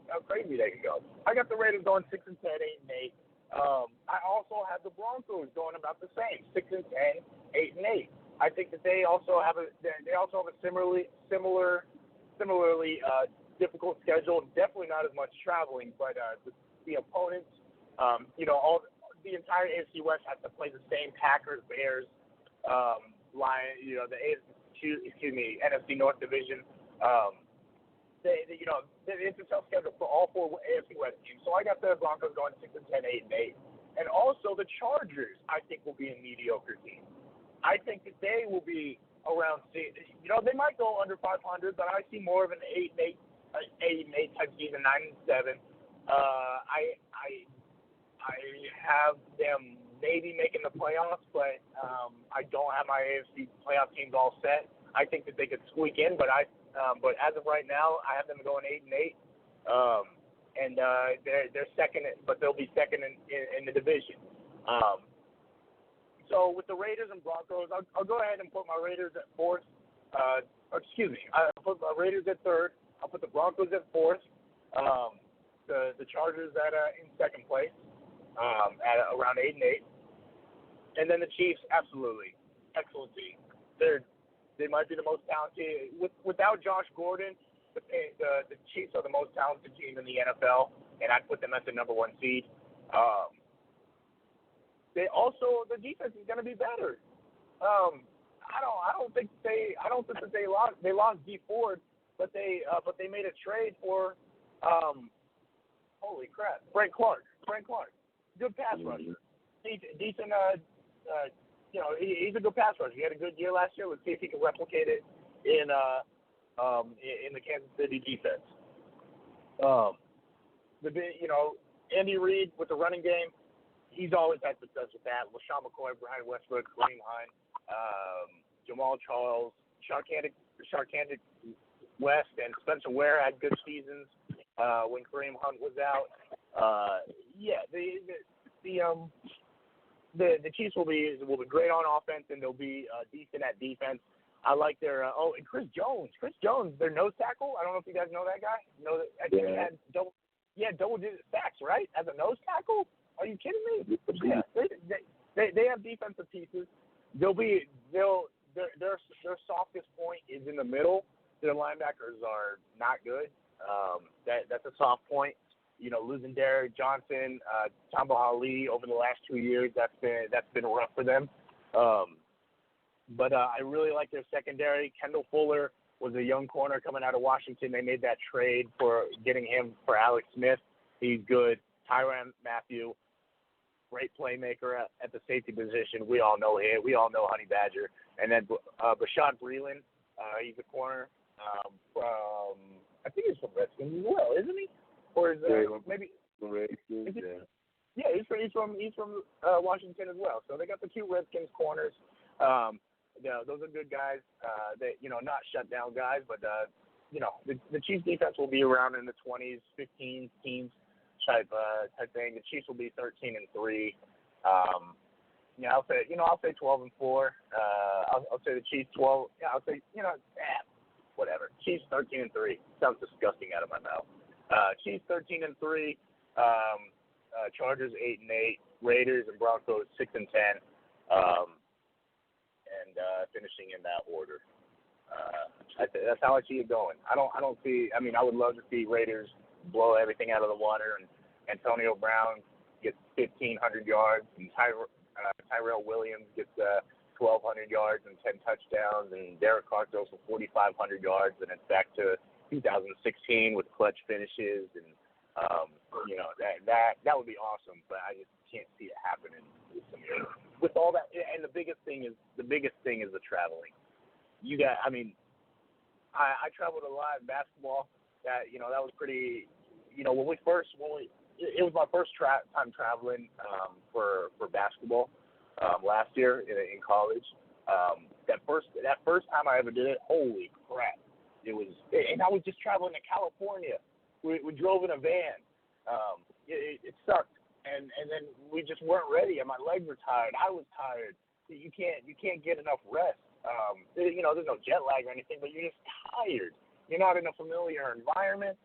how crazy they can go. I got the Raiders going 6-10, 8-8. I also have the Broncos going about the same, 6-10, 8-8. I think that they also have a similarly difficult schedule. Definitely not as much traveling, but the opponents, all the entire AFC West has to play the same Packers, Bears, Lions, the NFC North division. it's a tough schedule for all four AFC West teams. So I got the Broncos going 6-10, 8-8, and also the Chargers. I think will be a mediocre team. I think that they will be around. They might go under 500, but I see more of an 8-8 type season, 9-7. I have them maybe making the playoffs, but I don't have my AFC playoff teams all set. I think that they could squeak in, but but as of right now, I have them going 8-8, and they're second, but they'll be second in the division. So with the Raiders and Broncos, I'll go ahead and put my Raiders at fourth. I'll put my Raiders at third. I'll put the Broncos at fourth. The Chargers in second place at around 8-8, and then the Chiefs, absolutely excellent team. They might be the most talented. Without Josh Gordon, the Chiefs are the most talented team in the NFL, and I'd put them as the number one seed. The defense is going to be better. I don't think they lost. They lost Dee Ford, but they made a trade for holy crap, Frank Clark, good pass rusher, decent. He's a good pass rusher. He had a good year last year. Let's see if he can replicate it in the Kansas City defense. Andy Reid with the running game, he's always had success with that. LaShawn McCoy, Brian Westbrook, Kareem Hunt, Jamal Charles, Sharkandic West, and Spencer Ware had good seasons when Kareem Hunt was out. The Chiefs will be great on offense, and they'll be decent at defense. I like their and Chris Jones, their nose tackle. I don't know if you guys know that guy. I think he had double-digit sacks, right, as a nose tackle. Are you kidding me? Yeah, they have defensive pieces. Their softest point is in the middle. Their linebackers are not good. That's a soft point. Losing Derek Johnson, Tamba Ali over the last 2 years, that's been rough for them. But I really like their secondary. Kendall Fuller was a young corner coming out of Washington. They made that trade for getting him for Alex Smith. He's good. Tyrann Mathieu, great playmaker at the safety position. We all know him. We all know Honey Badger. And then Bashaud Breeland, he's a corner from, I think he's from Redskins as well, isn't he? Or is maybe? Redskins, yeah, he's from Washington as well. So they got the two Redskins corners. Those are good guys. Not shutdown guys, but the Chiefs defense will be around in the 20s, 15 teams type thing. The Chiefs will be 13-3. I'll say 12-4. I'll say the Chiefs 12. Yeah, I'll say whatever. Chiefs 13-3. Sounds disgusting out of my mouth. Chiefs 13-3. Chargers 8-8. Raiders and Broncos 6-10. Finishing in that order. That's how I see it going. I don't see. I mean, I would love to see Raiders blow everything out of the water, and Antonio Brown gets 1,500 yards, and Tyrell Williams gets 1,200 yards and 10 touchdowns, and Derek Carr throws for 4,500 yards, and it's back to 2016 with clutch finishes, and that would be awesome. But I just can't see it happening with all that. And the biggest thing is the traveling. I traveled a lot in basketball. That was pretty. It was my first time traveling for basketball last year in college. That first time I ever did it, holy crap! And I was just traveling to California. We drove in a van. It sucked, and then we just weren't ready, and my legs were tired. I was tired. You can't get enough rest. There's no jet lag or anything, but you're just tired. You're not in a familiar environment.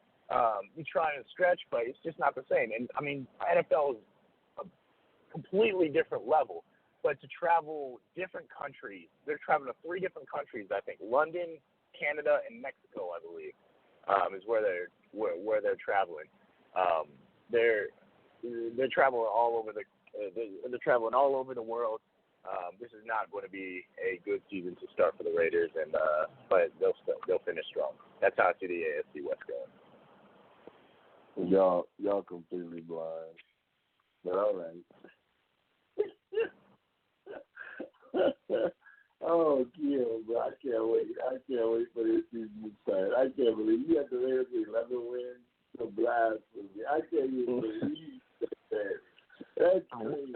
You try and stretch, but it's just not the same. And I mean, NFL is a completely different level. But to travel different countries, they're traveling to 3 different countries, I think. London, Canada, and Mexico, I believe, is where they're traveling. They're traveling all over they're traveling all over the world, This is not going to be a good season to start for the Raiders, and but they'll finish strong. That's how I see the AFC West going. Y'all completely blind. But all right. Oh, yeah, bro. I can't wait. I can't wait for this season to start. I can't believe you have the Raiders with 11 wins. The blast for me. I can't even believe that. That's crazy.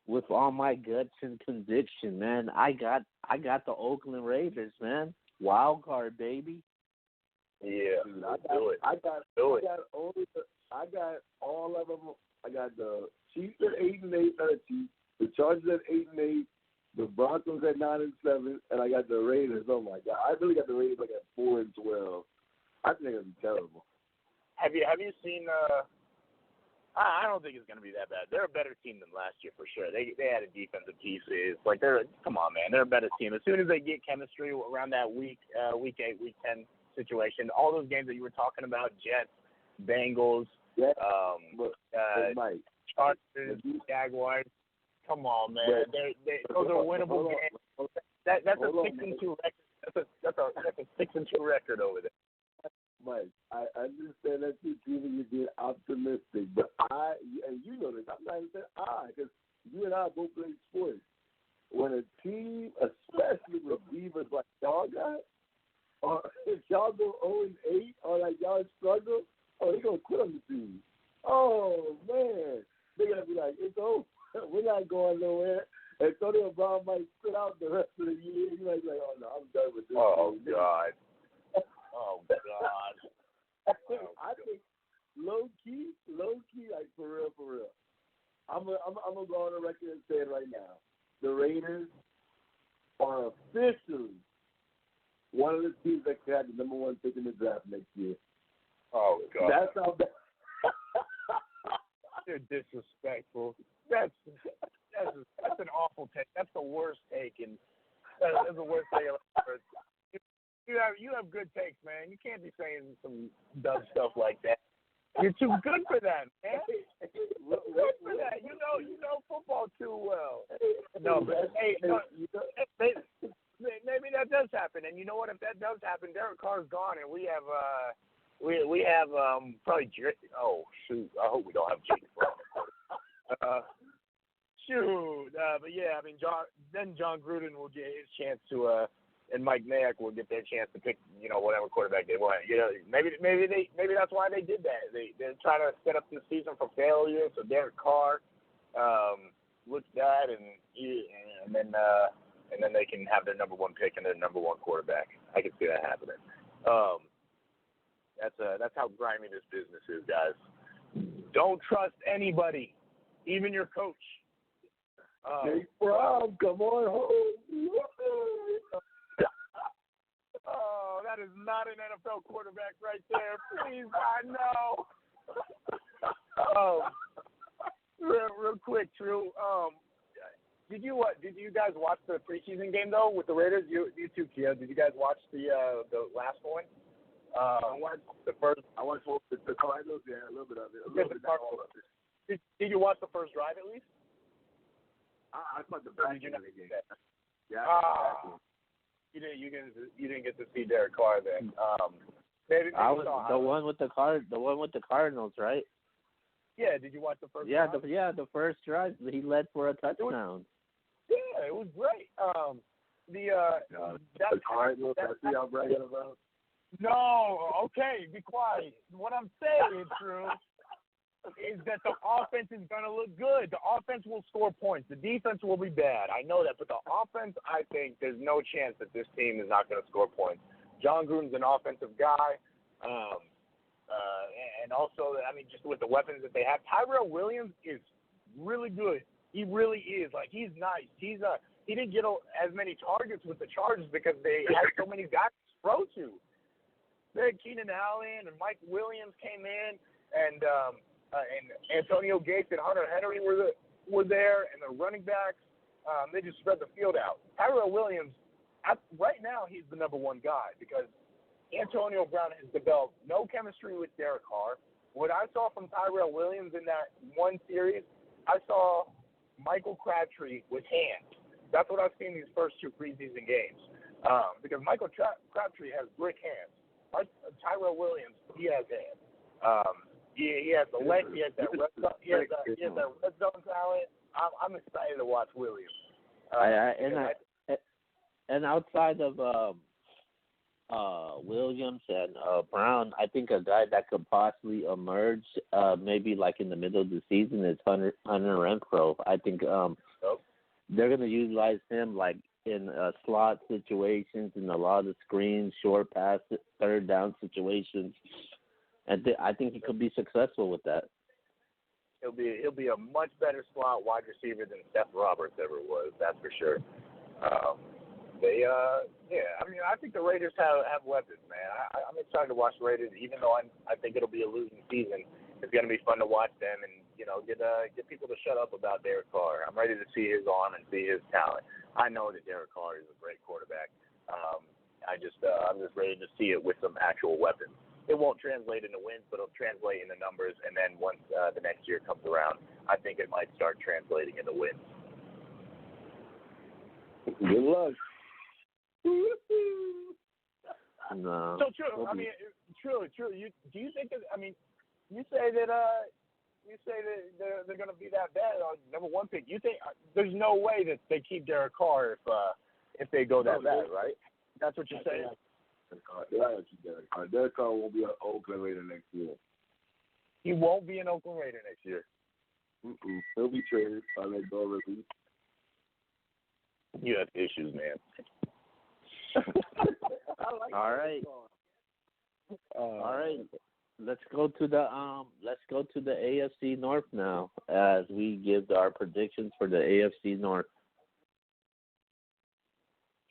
With all my guts and conviction, man, I got the Oakland Raiders, man. Wild card, baby. Yeah, I got all of them. I got the Chiefs at 8-8, the Chargers at 8-8, the Broncos at 9-7, and I got the Raiders. Oh my God, I really got the Raiders like at 4-12. I think it'd be terrible. Have you seen? I don't think it's going to be that bad. They're a better team than last year for sure. They added defensive pieces. Like come on, man, they're a better team. As soon as they get chemistry around that week 8, week 10 situation, all those games that you were talking about, Jets, Bengals, Mike, Chargers, Jaguars. Come on, man. Those are winnable games. That's a 6-2 record. That's a 6-2 record over there. Mike, I understand that you're being optimistic, but and you know this, I'm not even saying because you and I both play sports. When a team, especially with divas like y'all got, or if y'all go 0-8, or like y'all struggle, they're going to quit on the team. Oh, man. They're going to be like, it's over. We're not going nowhere. And Antonio Brown might sit out the rest of the year. You might be like, oh, no, I'm done with this. Oh, team. God. Oh, God. I think low-key, like, for real. I'm gonna go on the record and say it right now. The Raiders are officially one of the teams that could have the number 1 pick in the draft next year. Oh, God. That's how bad. You're disrespectful. That's an awful take. That's the worst take, and that's the worst take I've ever heard. You have good takes, man. You can't be saying some dumb stuff like that. You're too good for that, man. Good for that. You know football too well. No, but maybe that does happen. And you know what? If that does happen, Derek Carr's gone, and we have probably oh shoot. I hope we don't have Jake. But yeah, I mean, John Gruden will get his chance to. And Mike Mayock will get their chance to pick, whatever quarterback they want. Maybe that's why they did that. They're trying to set up the season for failure. So Derek Carr looks that, and then they can have their number 1 pick and their number 1 quarterback. I can see that happening. That's how grimy this business is, guys. Don't trust anybody, even your coach. Jake Brown, come on home. Oh, that is not an NFL quarterback right there. Please, I know. Real quick, Drew. Did you guys watch the preseason game though with the Raiders? You too, Kia. Did you guys watch the last one? I watched the Cardinals. Yeah, a little bit of it. Did you watch the first drive at least? I thought the back end of the game. Yeah. You didn't get to see Derek Carr then. Maybe I was the one with the Cardinals, right? Yeah. Did you watch the first? Yeah, drive? the first drive he led for a touchdown. It was great. The Cardinals. That's what y'all bragging about. No. Okay, be quiet. What I'm saying, Drew, is that the offense is going to look good. The offense will score points. The defense will be bad. I know that. But the offense, I think there's no chance that this team is not going to score points. John Gruden's an offensive guy. And also, I mean, just with the weapons that they have, Tyrell Williams is really good. He really is. Like, he's nice. He didn't get as many targets with the Chargers because they had so many guys to throw to. They had Keenan Allen and Mike Williams came in, and Antonio Gates and Hunter Henry were there, and the running backs, they just spread the field out. Tyrell Williams, right now, he's the number 1 guy because Antonio Brown has developed no chemistry with Derek Carr. What I saw from Tyrell Williams in that one series, I saw Michael Crabtree with hands. That's what I've seen these first two preseason games. Because Michael Crabtree has brick hands. Tyrell Williams, he has hands. He has the leg. He has that red zone talent. I'm excited to watch Williams. And outside of Williams and Brown, I think a guy that could possibly emerge, maybe like in the middle of the season, is Hunter Renfrow. I think they're going to utilize him like in slot situations, in a lot of screens, short passes, third down situations, and I think he could be successful with that. He'll be a much better slot wide receiver than Seth Roberts ever was. That's for sure. I think the Raiders have weapons, man. I'm excited to watch the Raiders, even though I think it'll be a losing season. It's going to be fun to watch them and, get people to shut up about Derek Carr. I'm ready to see his arm and see his talent. I know that Derek Carr is a great quarterback. I'm just ready to see it with some actual weapons. It won't translate into wins, but it'll translate into numbers. And then once the next year comes around, I think it might start translating into wins. Good luck. No. So true. I mean, true. Do you think that? I mean, you say that they're going to be that bad on number one pick. You think there's no way that they keep Derek Carr if they go that bad, right? That's what you're saying. Derek Carr won't be an Oakland Raider next year. He won't be an Oakland Raider next year. He'll be traded. I'll let go release. You have issues, man. All right. Let's go to the AFC North now as we give our predictions for the AFC North.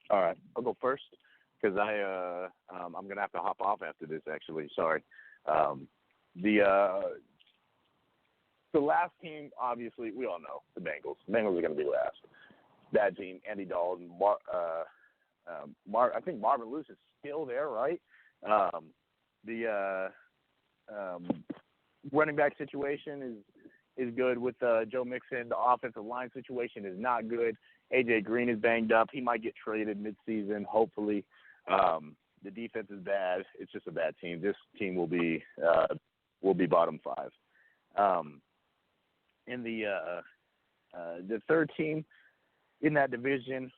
All right, I'll go first because I'm gonna have to hop off after this. Actually, sorry. The last team, obviously, we all know the Bengals. The Bengals are gonna be last. Bad team. Andy Dalton. I think Marvin Lewis is still there, right? The running back situation is good with Joe Mixon. The offensive line situation is not good. AJ Green is banged up. He might get traded midseason, hopefully. The defense is bad. It's just a bad team. This team will be bottom five. In the third team in that division,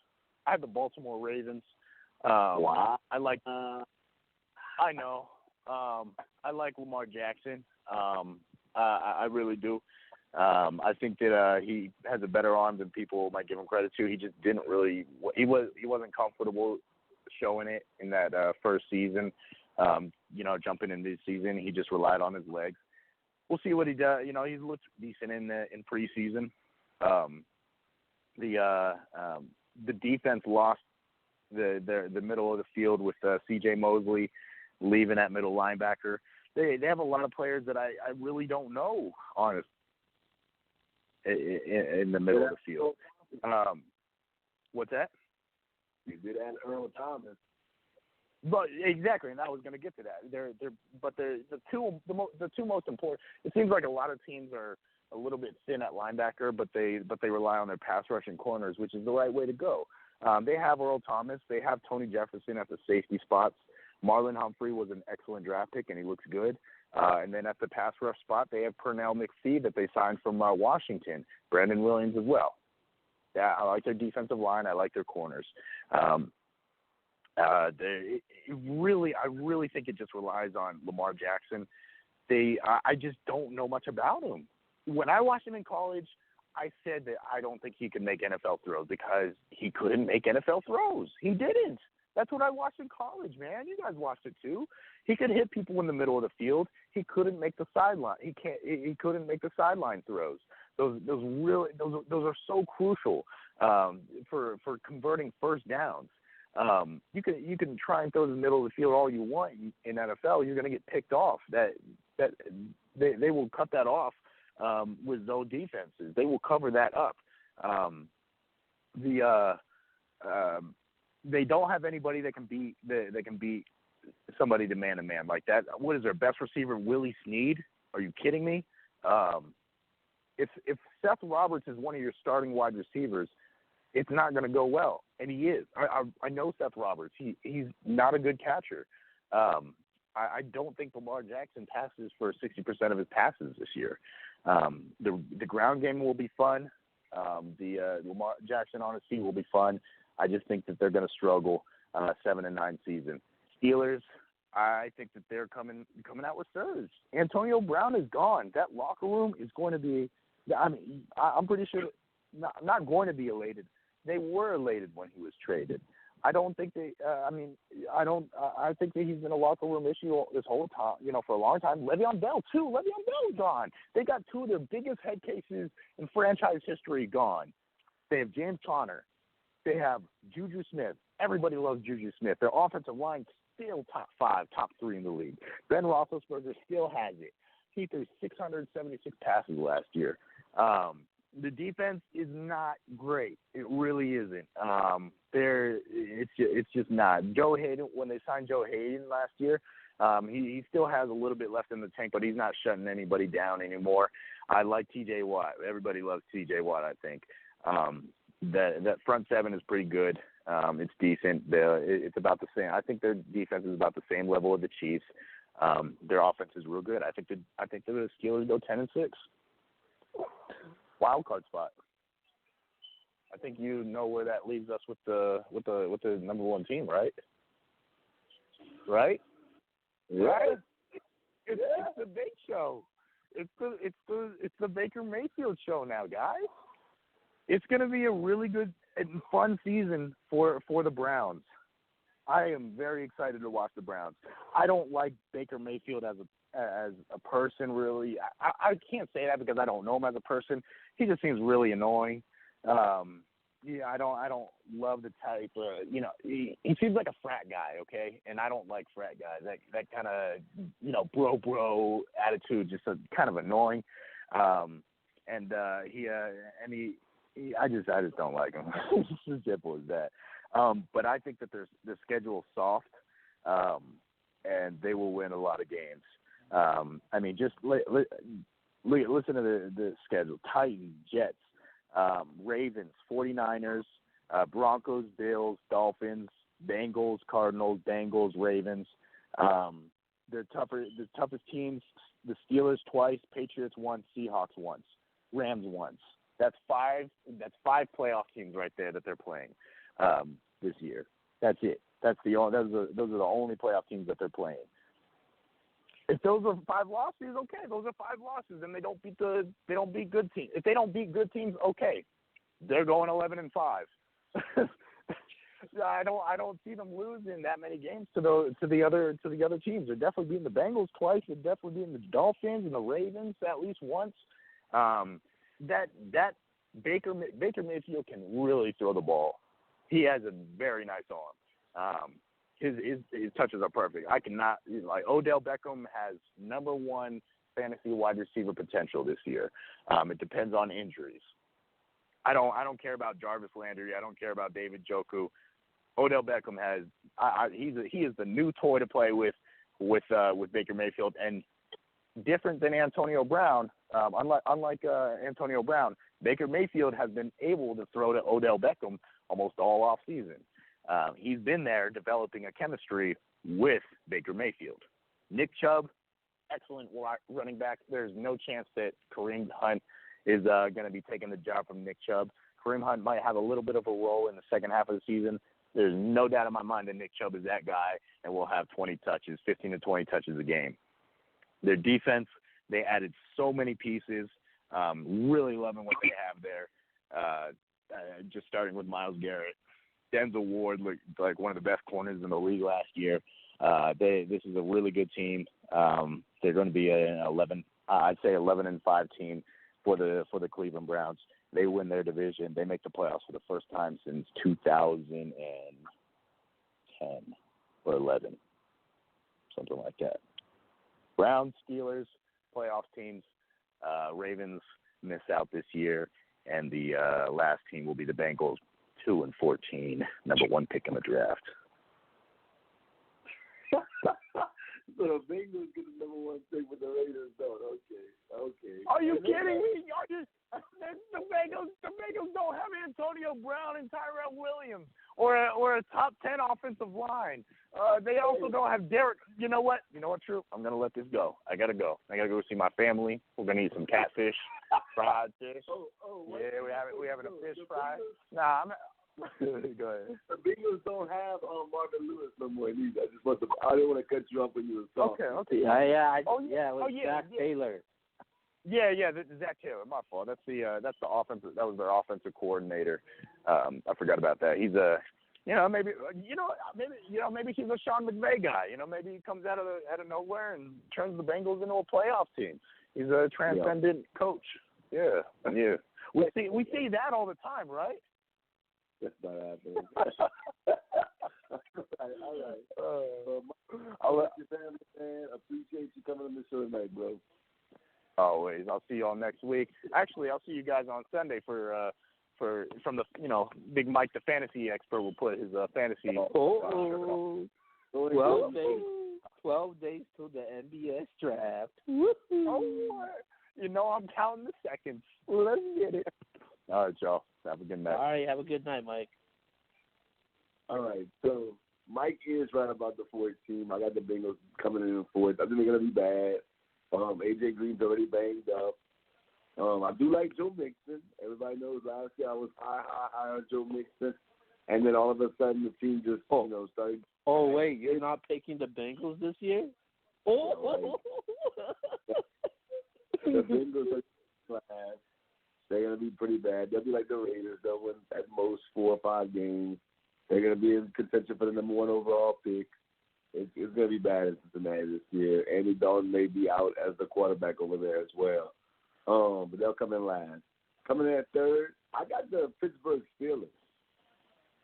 I have the Baltimore Ravens. Wow. I know. I like Lamar Jackson. I really do. I think that he has a better arm than people might give him credit to. He just didn't really. He wasn't comfortable showing it in that first season. Jumping in this season, he just relied on his legs. We'll see what he does. He's looked decent in preseason. The defense lost the middle of the field with C.J. Mosley leaving at middle linebacker. They have a lot of players that I really don't know, honestly, in the middle of the field. What's that? You did add Earl Thomas. But exactly, and I was going to get to that. The two most important. It seems like a lot of teams are a little bit thin at linebacker, but they rely on their pass rushing corners, which is the right way to go. They have Earl Thomas. They have Tony Jefferson at the safety spots. Marlon Humphrey was an excellent draft pick, and he looks good. And then at the pass rush spot, they have Pernell McPhee that they signed from Washington. Brandon Williams as well. Yeah, I like their defensive line. I like their corners. I really think it just relies on Lamar Jackson. I just don't know much about him. When I watched him in college, I said that I don't think he could make NFL throws because he couldn't make NFL throws. He didn't. That's what I watched in college, man. You guys watched it too. He could hit people in the middle of the field. He couldn't make the sideline. He couldn't make the sideline throws. Those are so crucial for converting first downs. You can try and throw the middle of the field all you want in NFL. You're going to get picked off. They will cut that off with zone defenses. They will cover that up. They don't have anybody that can beat somebody to man like that. What is their best receiver, Willie Snead? Are you kidding me? if Seth Roberts is one of your starting wide receivers, it's not going to go well, and he is. I know Seth Roberts. He's not a good catcher. I don't think Lamar Jackson passes for 60% of his passes this year. The ground game will be fun. The Lamar Jackson on his feet will be fun. I just think that they're going to struggle 7-9 season. Steelers, I think that they're coming out with surge. Antonio Brown is gone. That locker room is going to be. I mean, I'm pretty sure not going to be elated. They were elated when he was traded. I don't think they. I think that he's been a locker room issue this whole time. For a long time. Le'Veon Bell too. Le'Veon Bell's gone. They got two of their biggest head cases in franchise history gone. They have James Conner. They have Juju Smith. Everybody loves Juju Smith. Their offensive line still top 5, top 3 in the league. Ben Roethlisberger still has it. He threw 676 passes last year. The defense is not great. It really isn't. It's just not. Joe Hayden, when they signed Joe Hayden last year, he still has a little bit left in the tank, but he's not shutting anybody down anymore. I like T.J. Watt. Everybody loves T.J. Watt, I think. That front seven is pretty good. It's decent. It's about the same. I think their defense is about the same level of the Chiefs. Their offense is real good. I think the Steelers go 10-6. Wild card spot. I think you know where that leaves us with the number one team, right? Right? Right. It's the Bake Show. It's the Baker Mayfield show now, guys. It's going to be a really good and fun season for the Browns. I am very excited to watch the Browns. I don't like Baker Mayfield as a person, really. I can't say that because I don't know him as a person. He just seems really annoying. I don't love the type. He seems like a frat guy, okay? And I don't like frat guys. That kind of bro attitude, just kind of annoying. I just don't like him. It's as simple as that. But I think that their schedule is soft, and they will win a lot of games. Just listen to the schedule: Titans, Jets, Ravens, 49ers, Broncos, Bills, Dolphins, Bengals, Cardinals, Bengals, Ravens. The toughest teams: the Steelers twice, Patriots once, Seahawks once, Rams once. That's five playoff teams right there that they're playing this year. That's it. Those are the only playoff teams that they're playing. If those are 5 losses, okay, those are 5 losses, and they don't beat good teams. If they don't beat good teams, okay, they're going 11-5. I don't see them losing that many games to the other teams. They're definitely beating the Bengals twice. They're definitely beating the Dolphins and the Ravens at least once. That Baker Mayfield can really throw the ball. He has a very nice arm. His touches are perfect. Odell Beckham has number 1 fantasy wide receiver potential this year. It depends on injuries. I don't care about Jarvis Landry. I don't care about David Njoku. Odell Beckham has he is the new toy to play with Baker Mayfield, and different than Antonio Brown. Unlike Antonio Brown, Baker Mayfield has been able to throw to Odell Beckham almost all off season. He's been there developing a chemistry with Baker Mayfield. Nick Chubb, excellent running back. There's no chance that Kareem Hunt is going to be taking the job from Nick Chubb. Kareem Hunt might have a little bit of a role in the second half of the season. There's no doubt in my mind that Nick Chubb is that guy and will have 15 to 20 touches a game. Their defense, they added so many pieces. Really loving what they have there. Just starting with Myles Garrett. Denzel Ward looked like one of the best corners in the league last year. This is a really good team. They're going to be an 11-5 team for the Cleveland Browns. They win their division. They make the playoffs for the first time since 2010 or 11, something like that. Browns, Steelers, playoff teams. Ravens miss out this year, and the last team will be the Bengals, 2-14, number 1 pick in the draft. So the Bengals get the number one pick, but the Raiders don't. Okay. Are you kidding me? The Bengals don't have Antonio Brown and Tyrell Williams or a top 10 offensive line. They also don't have Derek. You know what, True? I'm gonna let this go. I gotta go see my family. We're gonna eat some catfish, fried fish. Yeah, we're having a fish fry. Nah, go ahead. The Bengals don't have Marvin Lewis no more either. I didn't want to cut you off when you were talking. Okay. Zach Taylor. Yeah, Zach Taylor. My fault. That's the offensive. That was their offensive coordinator. I forgot about that. He's maybe he's a Sean McVay guy. Maybe he comes out of nowhere and turns the Bengals into a playoff team. He's a transcendent coach. Yeah. We see that all the time, right? That's not happening. All right. I'll let your family, man. Appreciate you coming on the show tonight, bro. Always. I'll see you all next week. Actually, I'll see you guys on Sunday from the Big Mike, the fantasy expert, will put his fantasy. 12 days till the NBS draft. I'm counting the seconds. Let's get it. All right, y'all. Have a good night. All right, have a good night, Mike. All right, so Mike is right about the fourth team. I got the Bengals coming in fourth. I think they're going to be bad. AJ Green's already banged up. I do like Joe Mixon. Everybody knows last year I was high on Joe Mixon. And then all of a sudden the team just, started. Oh, wait, you're not picking the Bengals this year? Oh. The Bengals are class. They're going to be pretty bad. They'll be like the Raiders. They'll win at most 4 or 5 games. They're going to be in contention for the number 1 overall pick. It's going to be bad in Cincinnati this year. Andy Dalton may be out as the quarterback over there as well. But they'll come in last. Coming in at third, I got the Pittsburgh Steelers.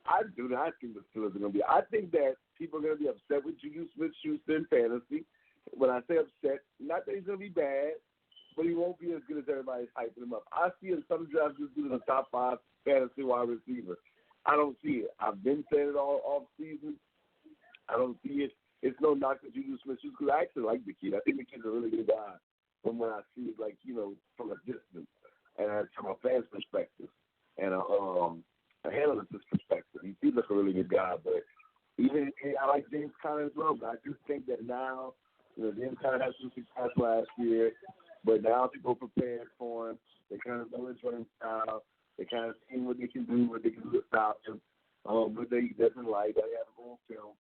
I do not think the Steelers are going to be. I think that people are going to be upset with Juju Smith-Schuster in fantasy. When I say upset, not that he's going to be bad, but he won't be as good as everybody's hyping him up. I see in some drafts this dude is a top 5 fantasy wide receiver. I don't see it. I've been saying it all off season. I don't see it. It's no knock to Juju Smith-Schuster because I actually like the kid. I think the kid's a really good guy from when I see it, from a distance and from a fan's perspective and a analyst's perspective. He seems like a really good guy, but I like James Conner as well, but I do think that now, James Conner had some success last year, but now people are prepared for him. They kind of know his running style. They kind of see what they can do to stop him. But they doesn't like that. They have him on film.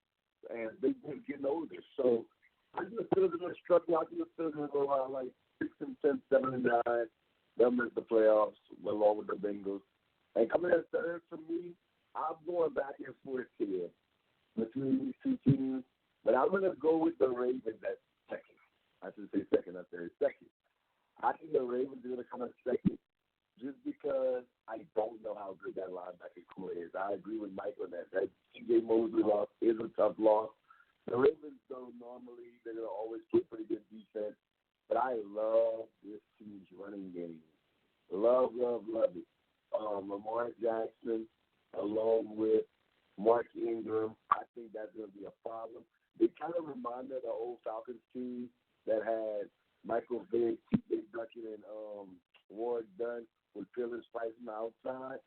And they're getting older. So I think the Steelers are going to struggle. I think the Steelers are going to go out like 6-10, 7-9. They'll miss the playoffs along with the Bengals. And coming in third for me, I'm going back and forth here between these two teams. But I'm going to go with the Ravens at second. I should say second, not third. Second. I think the Ravens are going to come in second just because I don't know how good that linebacker core is. I agree with Mike on that. That T.J. Mosley loss is a tough loss. The Ravens, though, normally they're going to always play pretty good defense. But I love this team's running game. Love it. Lamar Jackson along with Mark Ingram, I think that's going to be a problem. They kind of remind me of the old Falcons team that had Michael Vick, T.J. Duckett, and Ward Dunn with Phillips Price on the outside.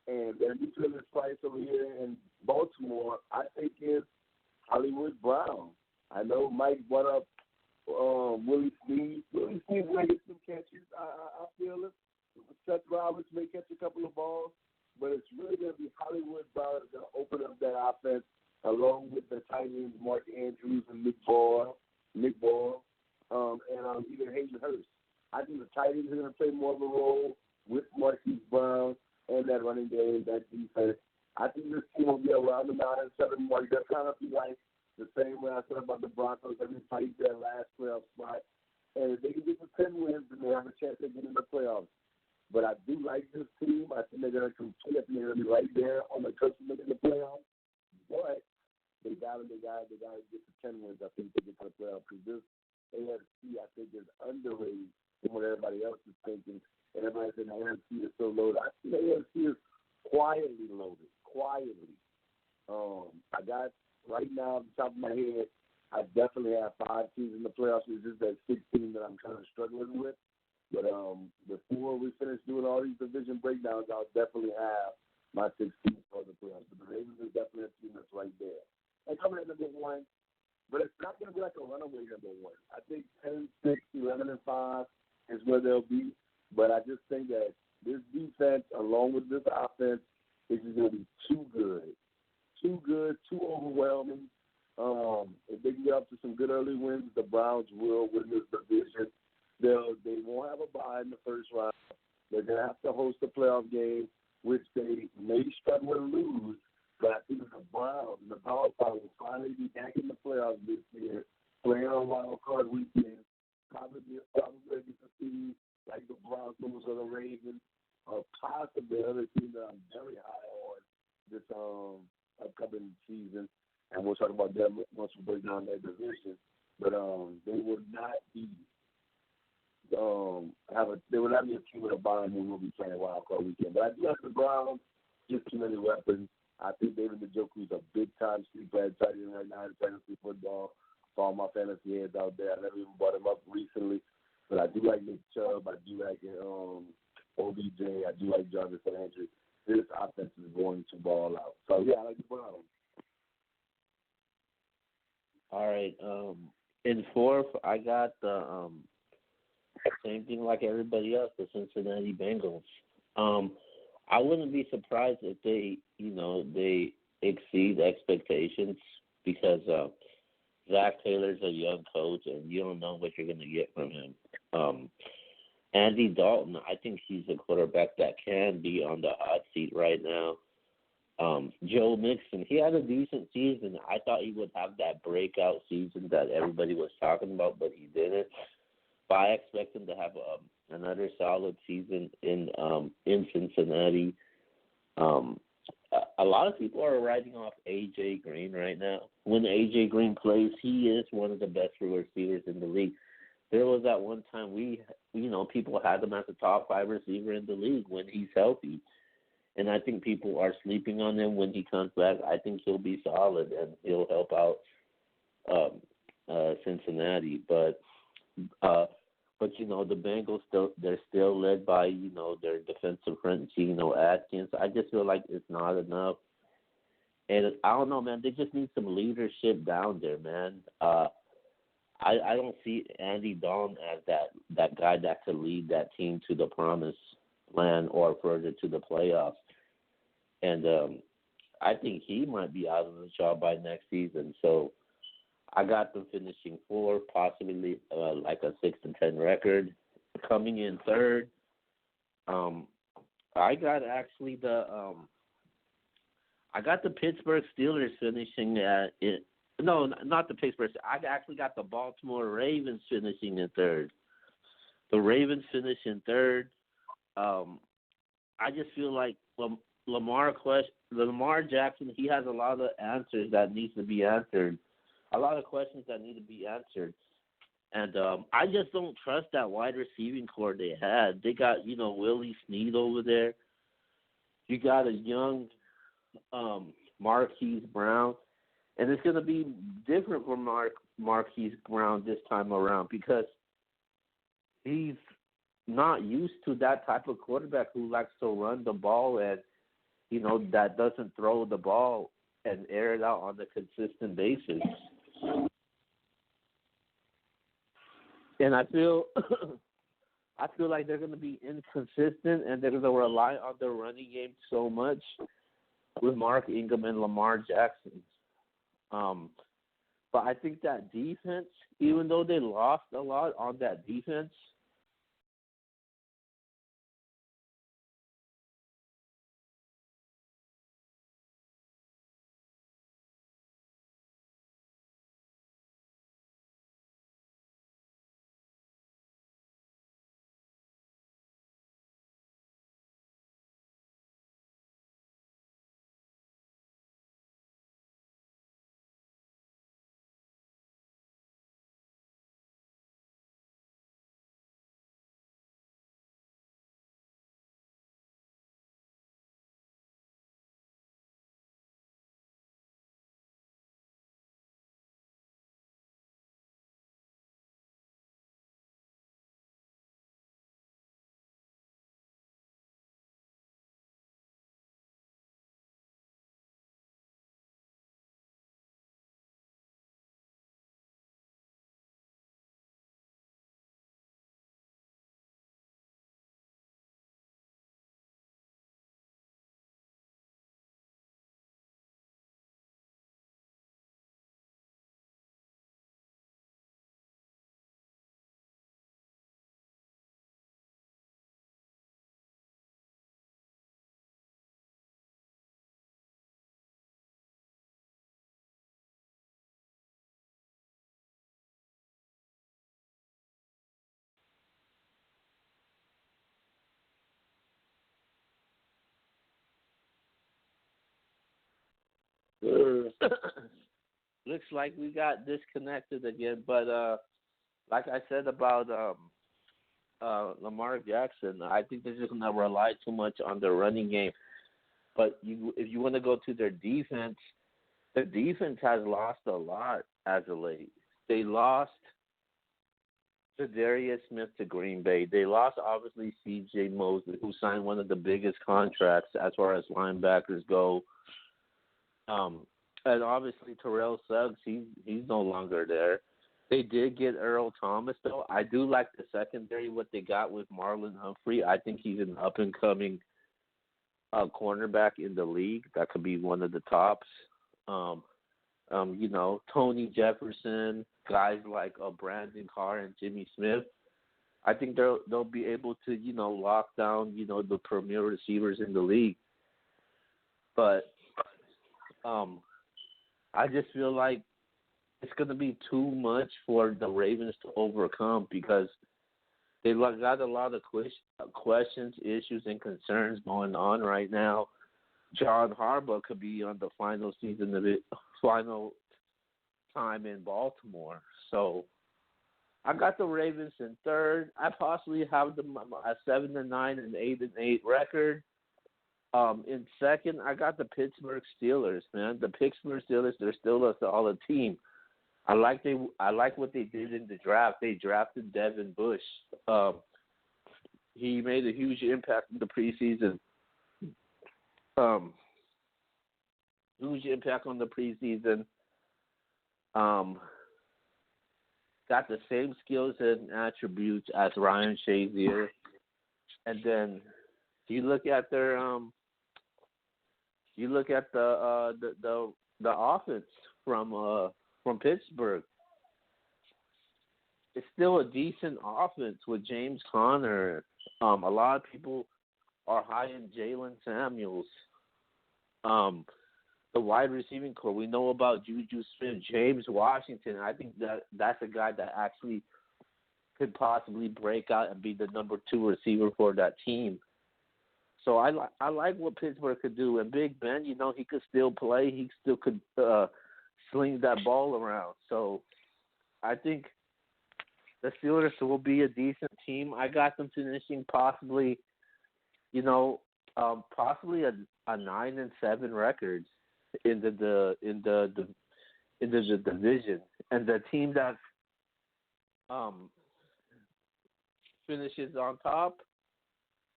And then the Phillips Price over here in Baltimore, I think is Hollywood Brown. I know Mike brought up Willie Snead. Willie Snead may get some catches. I feel it. Seth Roberts may catch a couple of balls, but it's really going to be Hollywood Brown that's going to open up that offense along with the tight ends Mark Andrews and Nick Boyle, and even Hayden Hurst. I think the tight ends are going to play more of a role with Marquise Brown and that running game, that defense. I think this team will be around the 9-7 mark. They'll kind of be like the same way I said about the Broncos. Every fight their last playoff spot. And if they can get to 10 wins, then they have a chance to get in the playoffs. But I do like this team. I think they're going to compete. I think they're going to be right there on the cusp of the playoffs. But they got to get to 10 wins. I think they get to the playoffs because this AFC, I think, is underrated than what everybody else is thinking. And everybody said the AFC is so loaded. I think the AFC is quietly loaded. Quietly. I got right now off the top of my head I definitely have 5 teams in the playoffs. It's just that 16 that I'm kind of struggling with. But before we finish doing all these division breakdowns, I'll definitely have my 16 for the playoffs. But the Ravens is definitely a team that's right there. And coming at number 1, but it's not going to be like a runaway number 1. I think 10-6, 11-5 is where they'll be. But I just think that this defense, along with this offense, is just going to be too good. Too good, too overwhelming. If they can get up to some good early wins, the Browns will win this division. They won't have a bye in the first round. They're going to have to host a playoff game, which they may struggle to lose. But I think the Browns and the Power will finally be back in the playoffs this year, playing on wild card weekend. Probably get to see like the Browns or the Ravens, or possibly another team that I'm very high on this upcoming season. And we'll talk about them once we break down that division. But they will not be they will not be a team with a bye who will be playing wild card weekend. But I do have the Browns, just too many weapons. I think David Njoku is a big time sleeper at tight end right now in fantasy football. For all my fantasy heads out there, I never even brought him up recently. But I do like Nick Chubb. I do like OBJ. I do like Jarvis Landry. This offense is going to ball out. So, yeah, I like the Browns. All right. In 4th, I got the same thing like everybody else, the Cincinnati Bengals. I wouldn't be surprised if they exceed expectations because Zach Taylor's a young coach, and you don't know what you're going to get from him. Andy Dalton, I think he's a quarterback that can be on the hot seat right now. Joe Mixon, he had a decent season. I thought he would have that breakout season that everybody was talking about, but he didn't. But I expect him to have another solid season in Cincinnati. A lot of people are writing off A.J. Green right now. When A.J. Green plays, he is one of the best receivers in the league. There was that one time people had him as a top 5 receiver in the league when he's healthy. And I think people are sleeping on him when he comes back. I think he'll be solid and he'll help out Cincinnati. But the Bengals they're still led by their defensive front, Atkins. I just feel like it's not enough. And I don't know, man. They just need some leadership down there, man. I don't see Andy Dalton as that guy that could lead that team to the promised land or further to the playoffs. And I think he might be out of the job by next season. So I got them finishing 4, possibly like a 6-10 record. Coming in 3rd, I got actually I got the Pittsburgh Steelers finishing at it. No, not the Pittsburgh. I actually got the Baltimore Ravens finishing in 3rd. The Ravens finish in 3rd. I just feel like Lamar Jackson, he has a lot of answers that needs to be answered, a lot of questions that need to be answered. And I just don't trust that wide receiving core they had. They got, Willie Snead over there. You got a young Marquise Brown. And it's going to be different for Marquise Brown this time around because he's not used to that type of quarterback who likes to run the ball and, that doesn't throw the ball and air it out on a consistent basis. And I feel like they're going to be inconsistent and they're going to rely on their running game so much with Mark Ingram and Lamar Jackson. But I think that defense, even though they lost a lot on that defense, Looks like we got disconnected again, but like I said about Lamar Jackson, I think they're just going to rely too much on their running game. But if you want to go to their defense, the defense has lost a lot as of late. They lost Darius Smith to Green Bay. They lost, obviously, C.J. Mosley, who signed one of the biggest contracts as far as linebackers go. And obviously, Terrell Suggs, he's no longer there. They did get Earl Thomas, though. I do like the secondary, what they got with Marlon Humphrey. I think he's an up-and-coming cornerback in the league. That could be one of the tops. Tony Jefferson, guys like Brandon Carr and Jimmy Smith. I think they'll be able to, lock down, the premier receivers in the league. But I just feel like it's going to be too much for the Ravens to overcome because they got a lot of questions, issues, and concerns going on right now. John Harbaugh could be on the final time in Baltimore. So I got the Ravens in third. I possibly have them at 7-9 and 8-8 record. In second, I got the Pittsburgh Steelers. Man, the Pittsburgh Steelers, they're still a solid team. I like what they did in the draft. They drafted Devin Bush. He made a huge impact in the preseason. Huge impact on the preseason. Got the same skills and attributes as Ryan Shazier. And then you look at their the offense from Pittsburgh. It's still a decent offense with James Conner. A lot of people are high in Jalen Samuels. The wide receiving core, we know about Juju Smith, James Washington. I think that's a guy that actually could possibly break out and be the number 2 receiver for that team. So I like what Pittsburgh could do. And Big Ben, he could still play. He still could sling that ball around. So I think the Steelers will be a decent team. I got them finishing possibly a 9-7 record in the division, and the team that finishes on top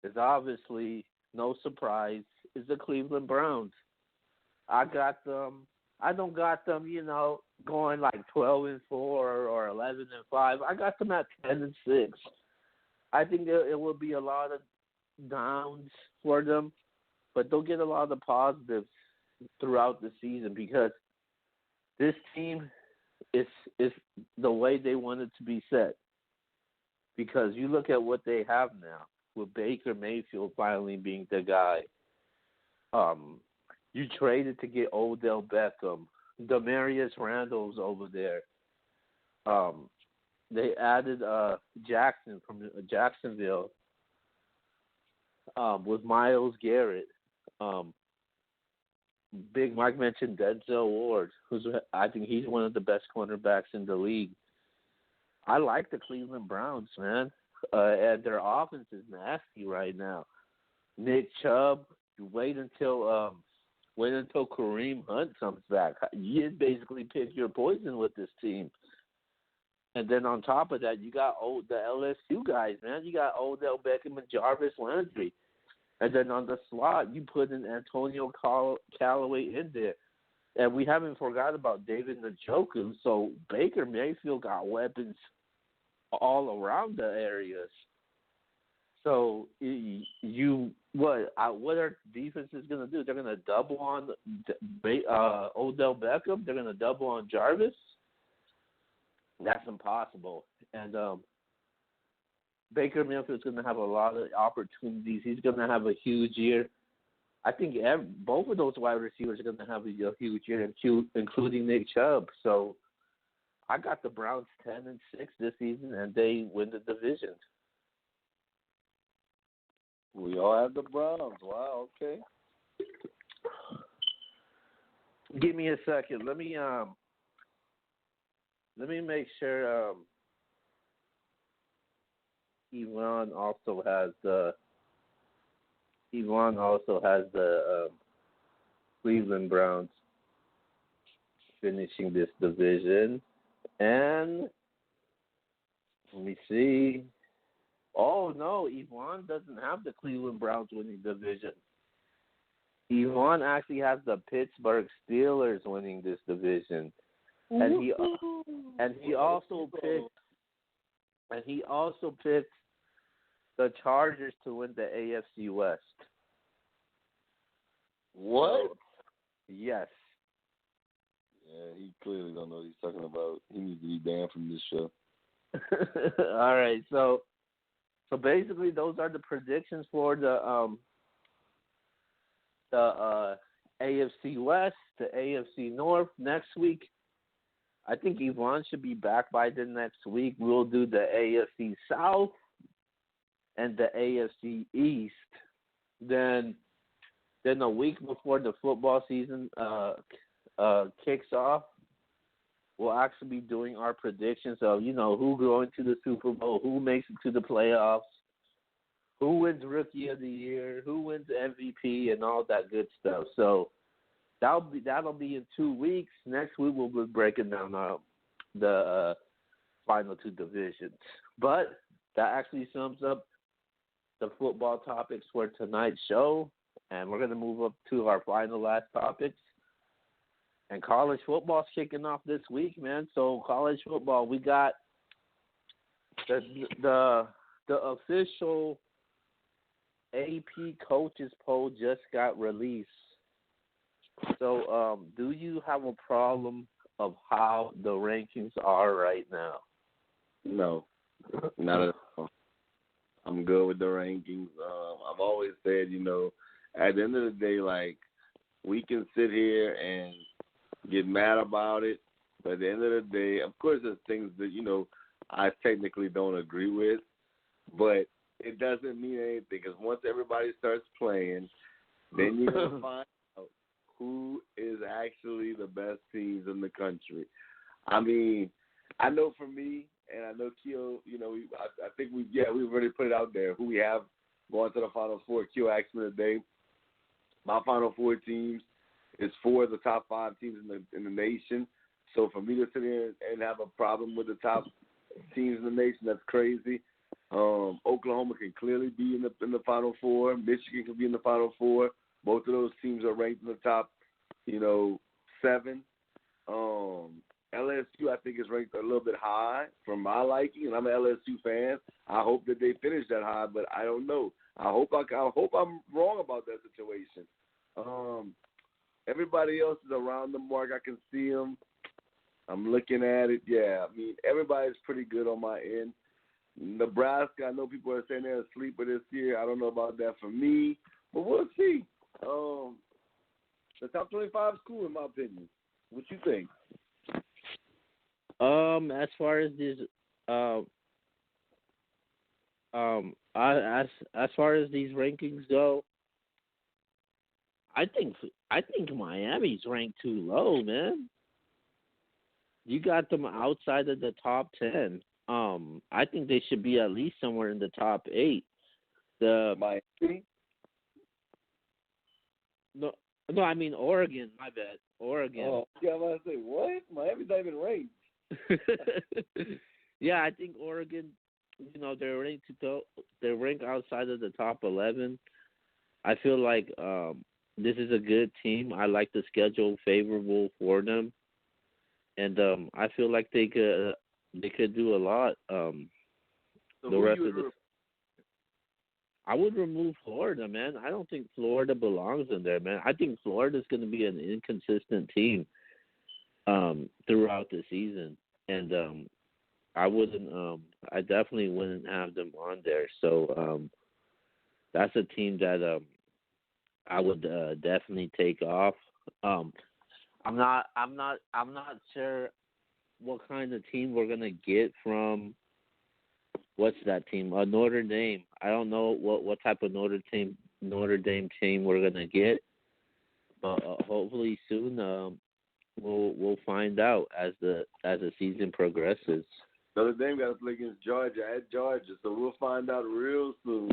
is obviously no surprise is the Cleveland Browns. I got them. I don't got them, going like 12-4 or 11-5. I got them at 10-6. I think it will be a lot of downs for them, but they'll get a lot of positives throughout the season because this team is the way they want it to be set. Because you look at what they have now with Baker Mayfield finally being the guy. You traded to get Odell Beckham. Demarius Randall's over there. They added Jackson from Jacksonville with Myles Garrett. Big Mike mentioned Denzel Ward, I think he's one of the best cornerbacks in the league. I like the Cleveland Browns, man, and their offense is nasty right now. Nick Chubb, wait until Kareem Hunt comes back. You basically pick your poison with this team. And then on top of that, you got the LSU guys, man. You got Odell Beckham and Jarvis Landry. And then on the slot, you put in Antonio Callaway in there. And we haven't forgot about David Njoku. So Baker Mayfield got weapons all around the areas. So what are defenses going to do? They're going to double on Odell Beckham? They're going to double on Jarvis? That's impossible. And Baker Mayfield's going to have a lot of opportunities. He's going to have a huge year. I think both of those wide receivers are going to have a huge year, including Nick Chubb. So I got the Browns 10-6 this season, and they win the division. We all have the Browns. Wow, okay. Give me a second. Let me make sure Yvonne also has the Cleveland Browns finishing this division. And let me see. Oh, no, Yvonne doesn't have the Cleveland Browns winning division. Yvonne actually has the Pittsburgh Steelers winning this division. And he also picked the Chargers to win the AFC West. What? Yes. Yeah, he clearly don't know what he's talking about. He needs to be banned from this show. All right, so basically those are the predictions for the AFC West, the AFC North next week. I think Yvonne should be back by the next week. We'll do the AFC South and the AFC East. Then a week before the football season kicks off, we'll actually be doing our predictions of, who going to the Super Bowl, who makes it to the playoffs, who wins Rookie of the Year, who wins MVP, and all that good stuff. So that'll be in 2 weeks. Next week we'll be breaking down the final two divisions. But that actually sums up the football topics for tonight's show, and we're going to move up to our final last topics. And college football's kicking off this week, man. So college football, we got the official AP coaches poll just got released. So do you have a problem of how the rankings are right now? No, not at all. I'm good with the rankings. I've always said, at the end of the day, like, we can sit here and get mad about it, but at the end of the day, of course, there's things that, I technically don't agree with, but it doesn't mean anything, because once everybody starts playing, then you're going to find out who is actually the best teams in the country. I mean, I know for me, and I know Keo, I think we've already put it out there, who we have going to the Final Four. Keo asked me today, my Final Four teams is 4 of the top 5 teams in the nation. So for me to sit here and have a problem with the top teams in the nation, that's crazy. Oklahoma can clearly be in the Final Four. Michigan can be in the Final Four. Both of those teams are ranked in the top, 7. LSU, I think, is ranked a little bit high for my liking, and I'm an LSU fan. I hope that they finish that high, but I don't know. I hope I'm wrong about that situation. Everybody else is around the mark. I can see them. I'm looking at it. Yeah, I mean, everybody's pretty good on my end. Nebraska, I know people are saying they're a sleeper this year. I don't know about that for me, but we'll see. The top 25 is cool, in my opinion. What you think? As far as these, as far as these rankings go, I think Miami's ranked too low, man. You got them outside of the top 10. I think they should be at least somewhere in the top 8. The Miami? No, I mean Oregon. My bad, Oregon. Oh, yeah, I was about to say what? Miami's not even ranked. Yeah, I think Oregon. They're ranked outside of the top 11. I feel like this is a good team. I like the schedule favorable for them, and I feel like they could do a lot. So the rest of the. I would remove Florida, man. I don't think Florida belongs in there, man. I think Florida's going to be an inconsistent team throughout the season, and I definitely wouldn't have them on there. So that's a team that I would definitely take off. I'm not sure what kind of team we're gonna get from. What's that team? Notre Dame. I don't know what type of Notre Dame team we're gonna get, but hopefully soon we'll find out as the season progresses. Notre Dame got to play against Georgia at Georgia, so we'll find out real soon.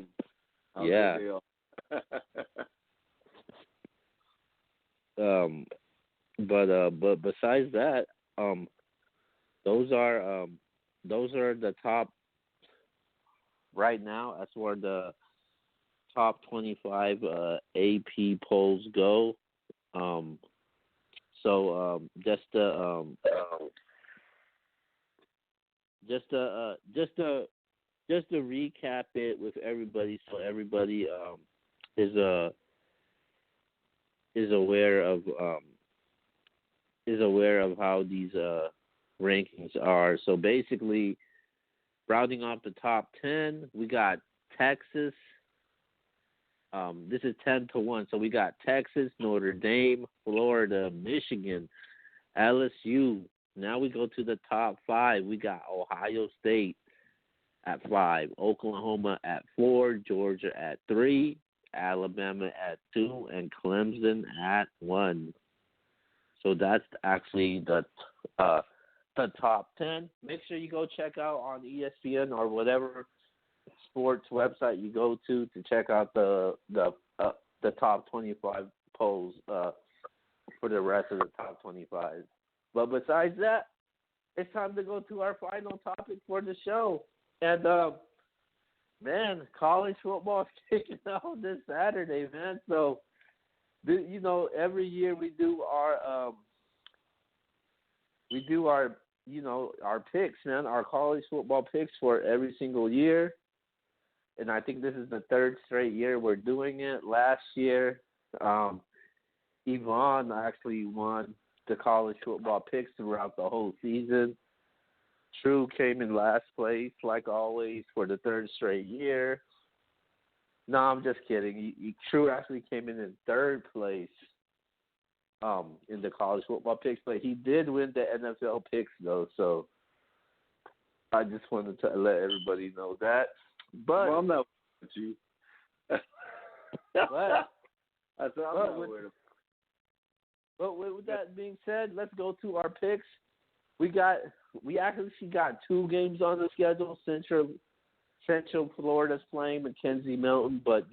How Yeah. good they are. But besides that, those are the top right now as far as the top 25 AP polls go. Just to recap it with everybody, so everybody is aware of how these rankings are. So basically, rounding off the top 10, we got Texas. This is 10-1. So we got Texas, Notre Dame, Florida, Michigan, LSU. Now we go to the top 5. We got Ohio State at 5, Oklahoma at 4, Georgia at 3, Alabama at 2, and Clemson at 1. So that's actually the top 10. Make sure you go check out on ESPN or whatever sports website you go to check out the top 25 polls for the rest of the top 25. But besides that, it's time to go to our final topic for the show. And man, college football is kicking off this Saturday, man. So, every year we do our our picks, man, our college football picks for every single year. And I think this is the third straight year we're doing it. Last year, Yvonne actually won the college football picks throughout the whole season. True came in last place, like always, for the third straight year. No, I'm just kidding. True actually came in third place in the college football picks, but he did win the NFL picks, though. So I just wanted to let everybody know that. But well, I'm not with you. But I said I'm not with him. But with that being said, let's go to our picks. We actually got 2 games on the schedule. Central Florida's playing Mackenzie Milton, but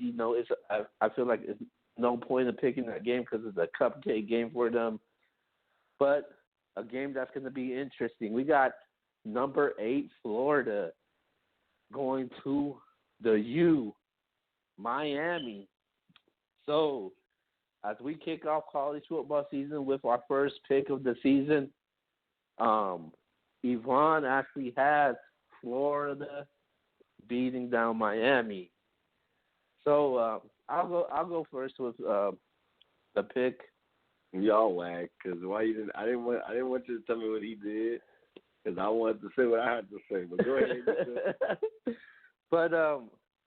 I feel like it's no point in picking that game because it's a cupcake game for them. But a game that's going to be interesting. We got number 8 Florida going to the U, Miami. So as we kick off college football season with our first pick of the season, Yvonne actually has Florida beating down Miami. So I'll go first with the pick. Y'all whack, because why you didn't? I didn't want you to tell me what he did, because I wanted to say what I had to say. But go ahead.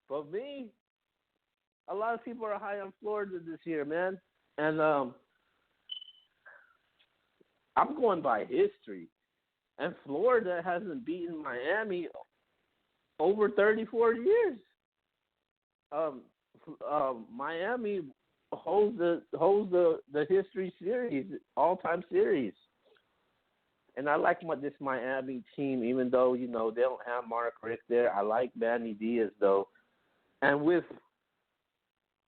But me, a lot of people are high on Florida this year, man, and I'm going by history. And Florida hasn't beaten Miami over 34 years. Miami holds the history series, all-time series. And I like this Miami team, even though, they don't have Mark Richt there. I like Manny Diaz, though. And with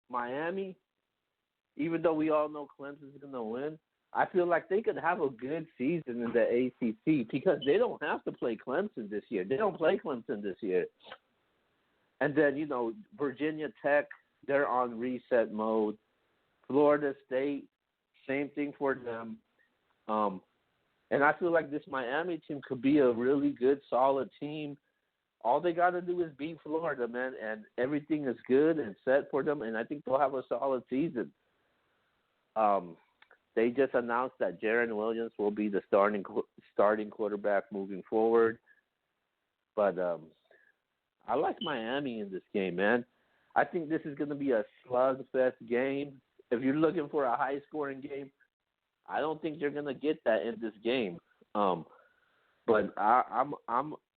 Miami, even though we all know Clemson's going to win, I feel like they could have a good season in the ACC because they don't have to play Clemson this year. They don't play Clemson this year. And then, Virginia Tech, they're on reset mode. Florida State, same thing for them. And I feel like this Miami team could be a really good, solid team. All they got to do is beat Florida, man, and everything is good and set for them, and I think they'll have a solid season. They just announced that Jaron Williams will be the starting quarterback moving forward. But I like Miami in this game, man. I think this is going to be a slugfest game. If you're looking for a high-scoring game, I don't think you're going to get that in this game. But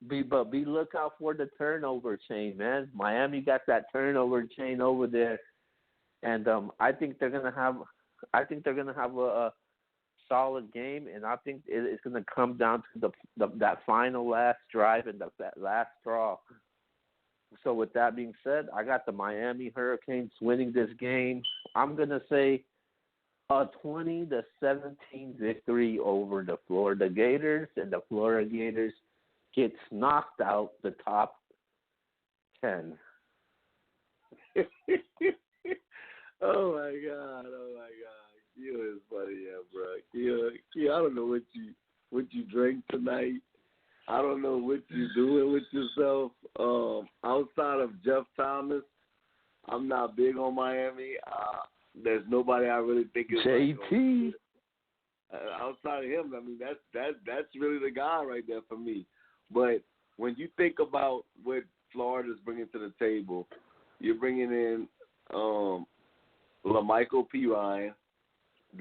be lookout for the turnover chain, man. Miami got that turnover chain over there, and I think they're going to have a solid game, and I think it's going to come down to that final last drive and that last draw. So with that being said, I got the Miami Hurricanes winning this game. I'm going to say a 20-17 victory over the Florida Gators, and the Florida Gators gets knocked out the top 10. Oh my God! You is funny, yeah, bro. Yeah, I don't know what you drank tonight. I don't know what you're doing with yourself. Outside of Jeff Thomas, I'm not big on Miami. There's nobody I really think is JT. Outside of him, I mean that's really the guy right there for me. But when you think about what Florida's bringing to the table, you're bringing in LaMichael P. Ryan.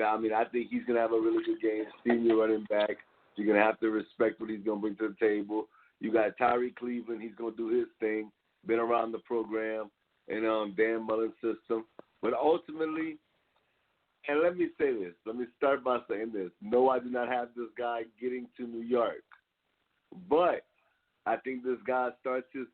I mean, I think he's going to have a really good game. Senior running back. You're going to have to respect what he's going to bring to the table. You got Tyree Cleveland. He's going to do his thing. Been around the program and Dan Mullen's system. But ultimately, and let me say this. Let me start by saying this. No, I do not have this guy getting to New York. But I think this guy starts his,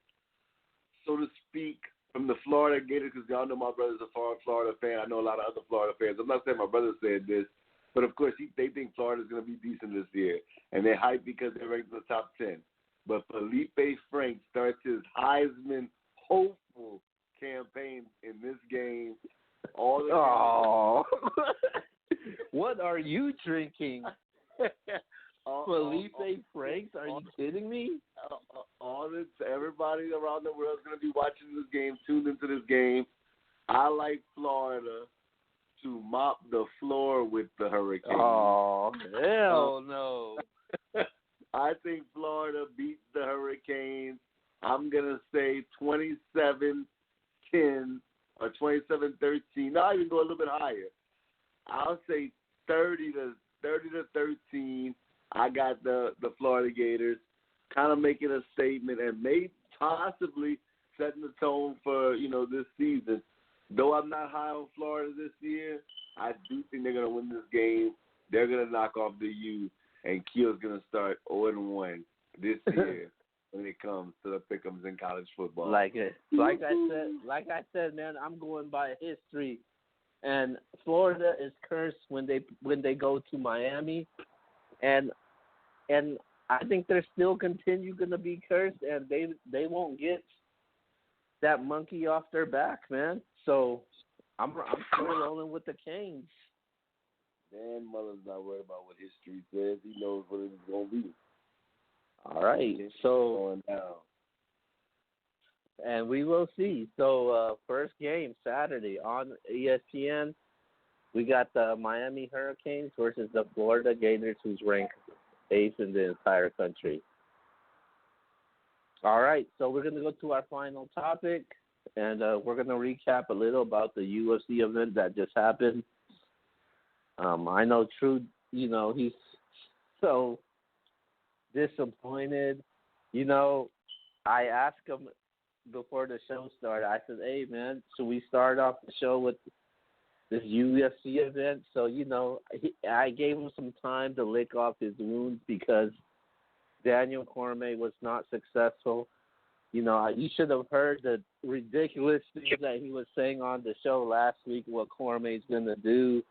so to speak, from the Florida Gators, because y'all know my brother's a Florida fan. I know a lot of other Florida fans. I'm not saying my brother said this, but of course they think Florida's going to be decent this year, and they're hyped because they're ranked in the top 10. But Felipe Franks starts his Heisman hopeful campaign in this game. What are you drinking? Felipe Franks? Are you kidding me? Everybody around the world is going to be watching this game, tuned into this game. I like Florida to mop the floor with the Hurricanes. Oh, hell no. I think Florida beats the Hurricanes. I'm going to say 27-10 or 27-13. No, I can go a little bit higher. I'll say 30-13. I got the Florida Gators kind of making a statement and maybe possibly setting the tone for, this season. Though I'm not high on Florida this year, I do think they're going to win this game. They're going to knock off the U, and Keel's going to start 0-1 this year when it comes to the pick'ems in college football. Like I said, man, I'm going by history, and Florida is cursed when they go to Miami, and I think they're still going to be cursed, and they won't get that monkey off their back, man. So I'm still rolling with the Canes. Dan Mullen's not worried about what history says. He knows what it's going to be. All right. So going down. And we will see. So first game Saturday on ESPN, we got the Miami Hurricanes versus the Florida Gators, who's ranked 8th in the entire country. All right, so we're going to go to our final topic, and we're going to recap a little about the UFC event that just happened. I know True, he's so disappointed. I asked him before the show started, I said, hey, man, should we start off the show with this UFC event? So, I gave him some time to lick off his wounds because Daniel Cormier was not successful. You should have heard the ridiculous things that he was saying on the show last week, what Cormier's going to do.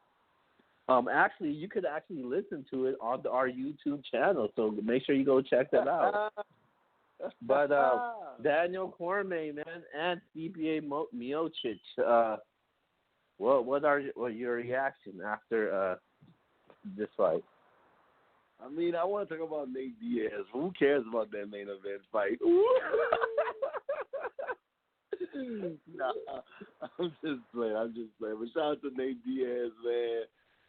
Actually, you could actually listen to it on our YouTube channel, so make sure you go check that out. But Daniel Cormier, man, and Stipe Miocic, what are your reaction after this fight? I mean, I want to talk about Nate Diaz. Who cares about that main event fight? Nah, I'm just playing. But shout out to Nate Diaz, man.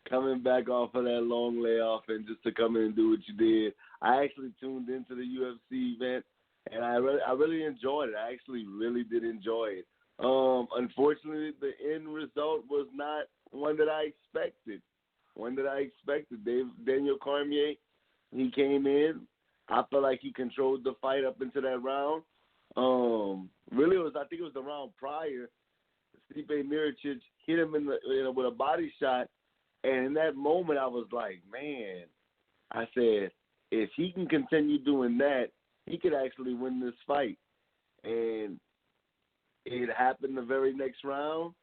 Coming back off of that long layoff and just to come in and do what you did. I actually tuned into the UFC event, and I really enjoyed it. I actually really did enjoy it. Unfortunately, the end result was not one that I expected. Daniel Cormier, he came in. I felt like he controlled the fight up into that round. Really, I think it was the round prior. Stipe Miocic hit him with a body shot, And in that moment, I was like, man, I said, if he can continue doing that, he could actually win this fight. And it happened the very next round.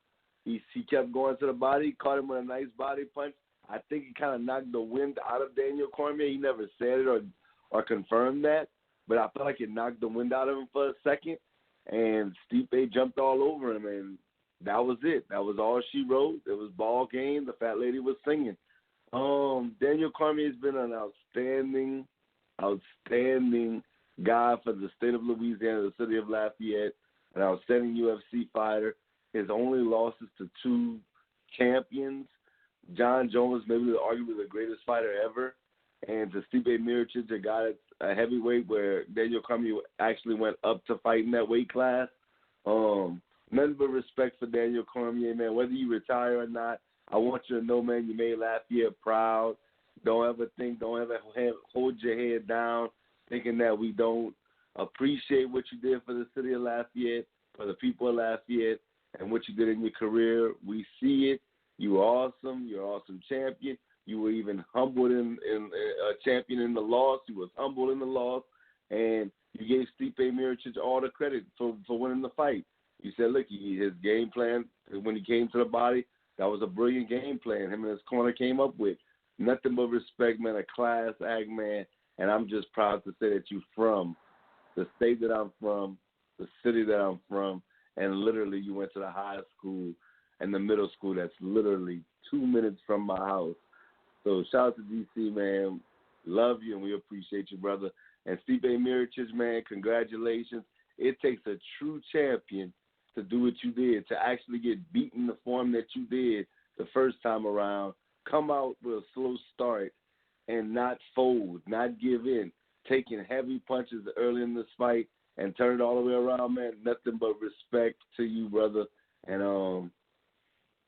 He kept going to the body, caught him with a nice body punch. I think he kind of knocked the wind out of Daniel Cormier. He never said it or confirmed that, but I felt like it knocked the wind out of him for a second. And Stipe jumped all over him, and that was it. That was all she wrote. It was ball game. The fat lady was singing. Daniel Cormier has been an outstanding guy for the state of Louisiana, the city of Lafayette, an outstanding UFC fighter. His only losses to two champions, John Jones, maybe arguably the greatest fighter ever, and to Stipe Miocic, a guy that's a heavyweight where Daniel Cormier actually went up to fight in that weight class. Nothing but respect for Daniel Cormier, man. Whether you retire or not, I want you to know, man, you made Lafayette proud. Don't ever hold your head down thinking that we don't appreciate what you did for the city of Lafayette, for the people of Lafayette, and what you did in your career. We see it. You were awesome. You're an awesome champion. You were even humbled in a champion in the loss. You was humbled in the loss, and you gave Stipe Miocic all the credit for winning the fight. You said, look, his game plan when he came to the body, that was a brilliant game plan him and his corner came up with. Nothing but respect, man, a class act, man, and I'm just proud to say that you're from the state that I'm from, the city that I'm from, and literally you went to the high school and the middle school that's literally 2 minutes from my house. So shout out to DC, man. Love you, and we appreciate you, brother. And Stipe Miocic, man, congratulations. It takes a true champion to do what you did, to actually get beaten the form that you did the first time around, come out with a slow start, and not fold, not give in, taking heavy punches early in this fight and turn it all the way around, man. Nothing but respect to you, brother. And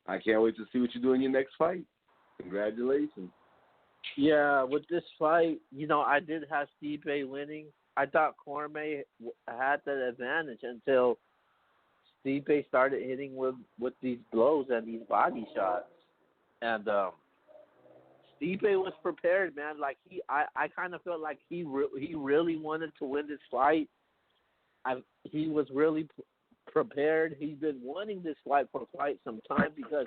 I can't wait to see what you do in your next fight. Congratulations. Yeah, with this fight, I did have Stipe winning. I thought Cormier had that advantage until Stipe started hitting with these blows and these body shots. And Stipe was prepared, man. Like I kind of felt like he really wanted to win this fight. He was really prepared. He's been wanting this fight for quite some time because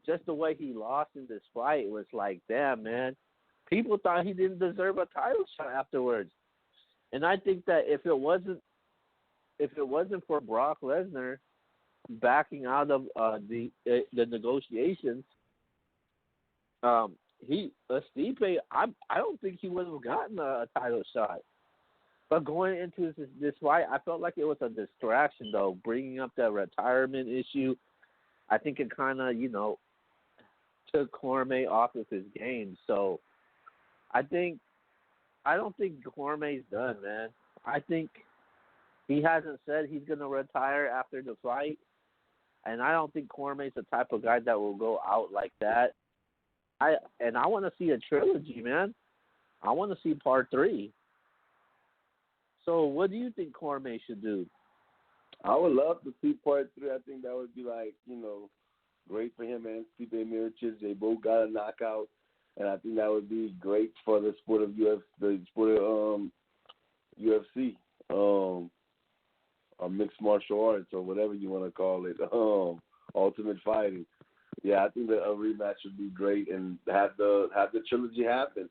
just the way he lost in this fight was like, damn, man. People thought he didn't deserve a title shot afterwards. And I think that if it wasn't for Brock Lesnar backing out of the negotiations, Stipe, I don't think he would have gotten a title shot. But going into this fight, I felt like it was a distraction, though, bringing up that retirement issue. I think it kind of, took Cormier off of his game. So I don't think Cormier's done, man. I think he hasn't said he's going to retire after the fight. And I don't think Cormier's the type of guy that will go out like that. I want to see a trilogy, man. I want to see part 3. So what do you think Cormier should do? I would love to see part 3. I think that would be great for him and Stipe Miocic. They both got a knockout, and I think that would be great for the sport of UFC, or mixed martial arts, or whatever you want to call it, ultimate fighting. Yeah, I think that a rematch would be great, and have the trilogy happen.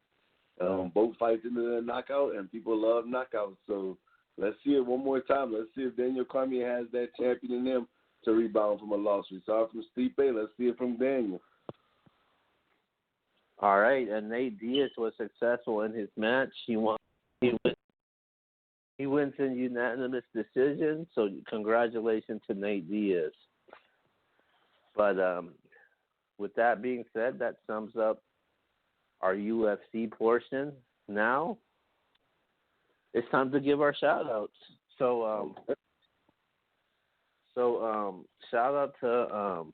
Both fights into the knockout, and people love knockouts. So let's see it one more time. Let's see if Daniel Cormier has that champion in him to rebound from a loss. We saw it from Stipe. Let's see it from Daniel. All right, and Nate Diaz was successful in his match. He wins in unanimous decision. So congratulations to Nate Diaz. But with that being said, that sums up our UFC portion. Now it's time to give our shout outs. So shout out to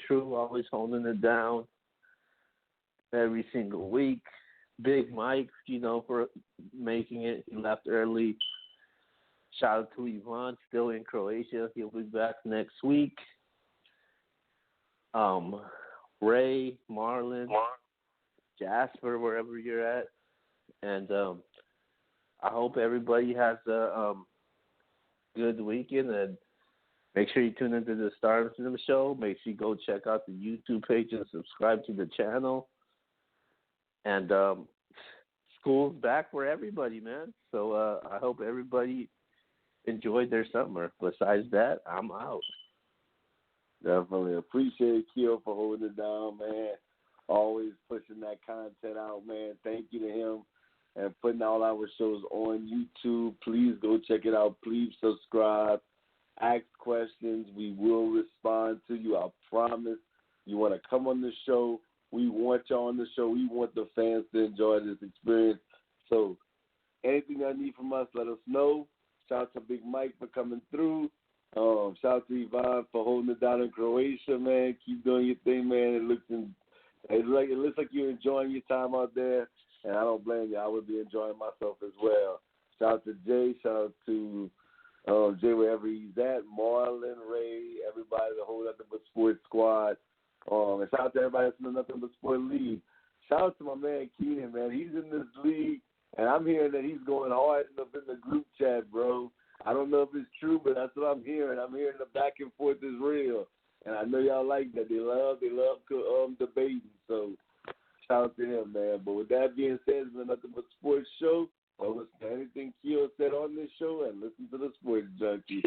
True, always holding it down every single week. Big Mike, for making it. He left early. Shout out to Ivan, still in Croatia. He'll be back next week. Ray, Marlon, Jasper, wherever you're at. And I hope everybody has a good weekend. And make sure you tune into the Star and Cinema Show. Make sure you go check out the YouTube page and subscribe to the channel. And school's back for everybody, man. So I hope everybody enjoyed their summer. Besides that, I'm out. Definitely appreciate Keo for holding it down, man. Always pushing that content out, man. Thank you to him and putting all our shows on YouTube. Please go check it out. Please subscribe. Ask questions. We will respond to you. I promise. You want to come on the show, we want you on the show. We want the fans to enjoy this experience. So anything you need from us, let us know. Shout out to Big Mike for coming through. Shout out to Yvonne for holding it down in Croatia, man. Keep doing your thing, man. It looks like you're enjoying your time out there, and I don't blame you. I would be enjoying myself as well. Shout out to Jay. Shout out to Jay wherever he's at. Marlon, Ray, everybody, the whole Nothing But Sports squad. And shout out to everybody that's in the Nothing But Sports league. Shout out to my man Keenan, man. He's in this league, and I'm hearing that he's going hard up in the group chat, bro. I don't know if it's true, but that's what I'm hearing. I'm hearing the back and forth is real. And I know y'all like that. They love debating. So shout out to him, man. But with that being said, it's been Nothing But Sports show. Don't listen to anything Keo said on this show and listen to the Sports Junkie.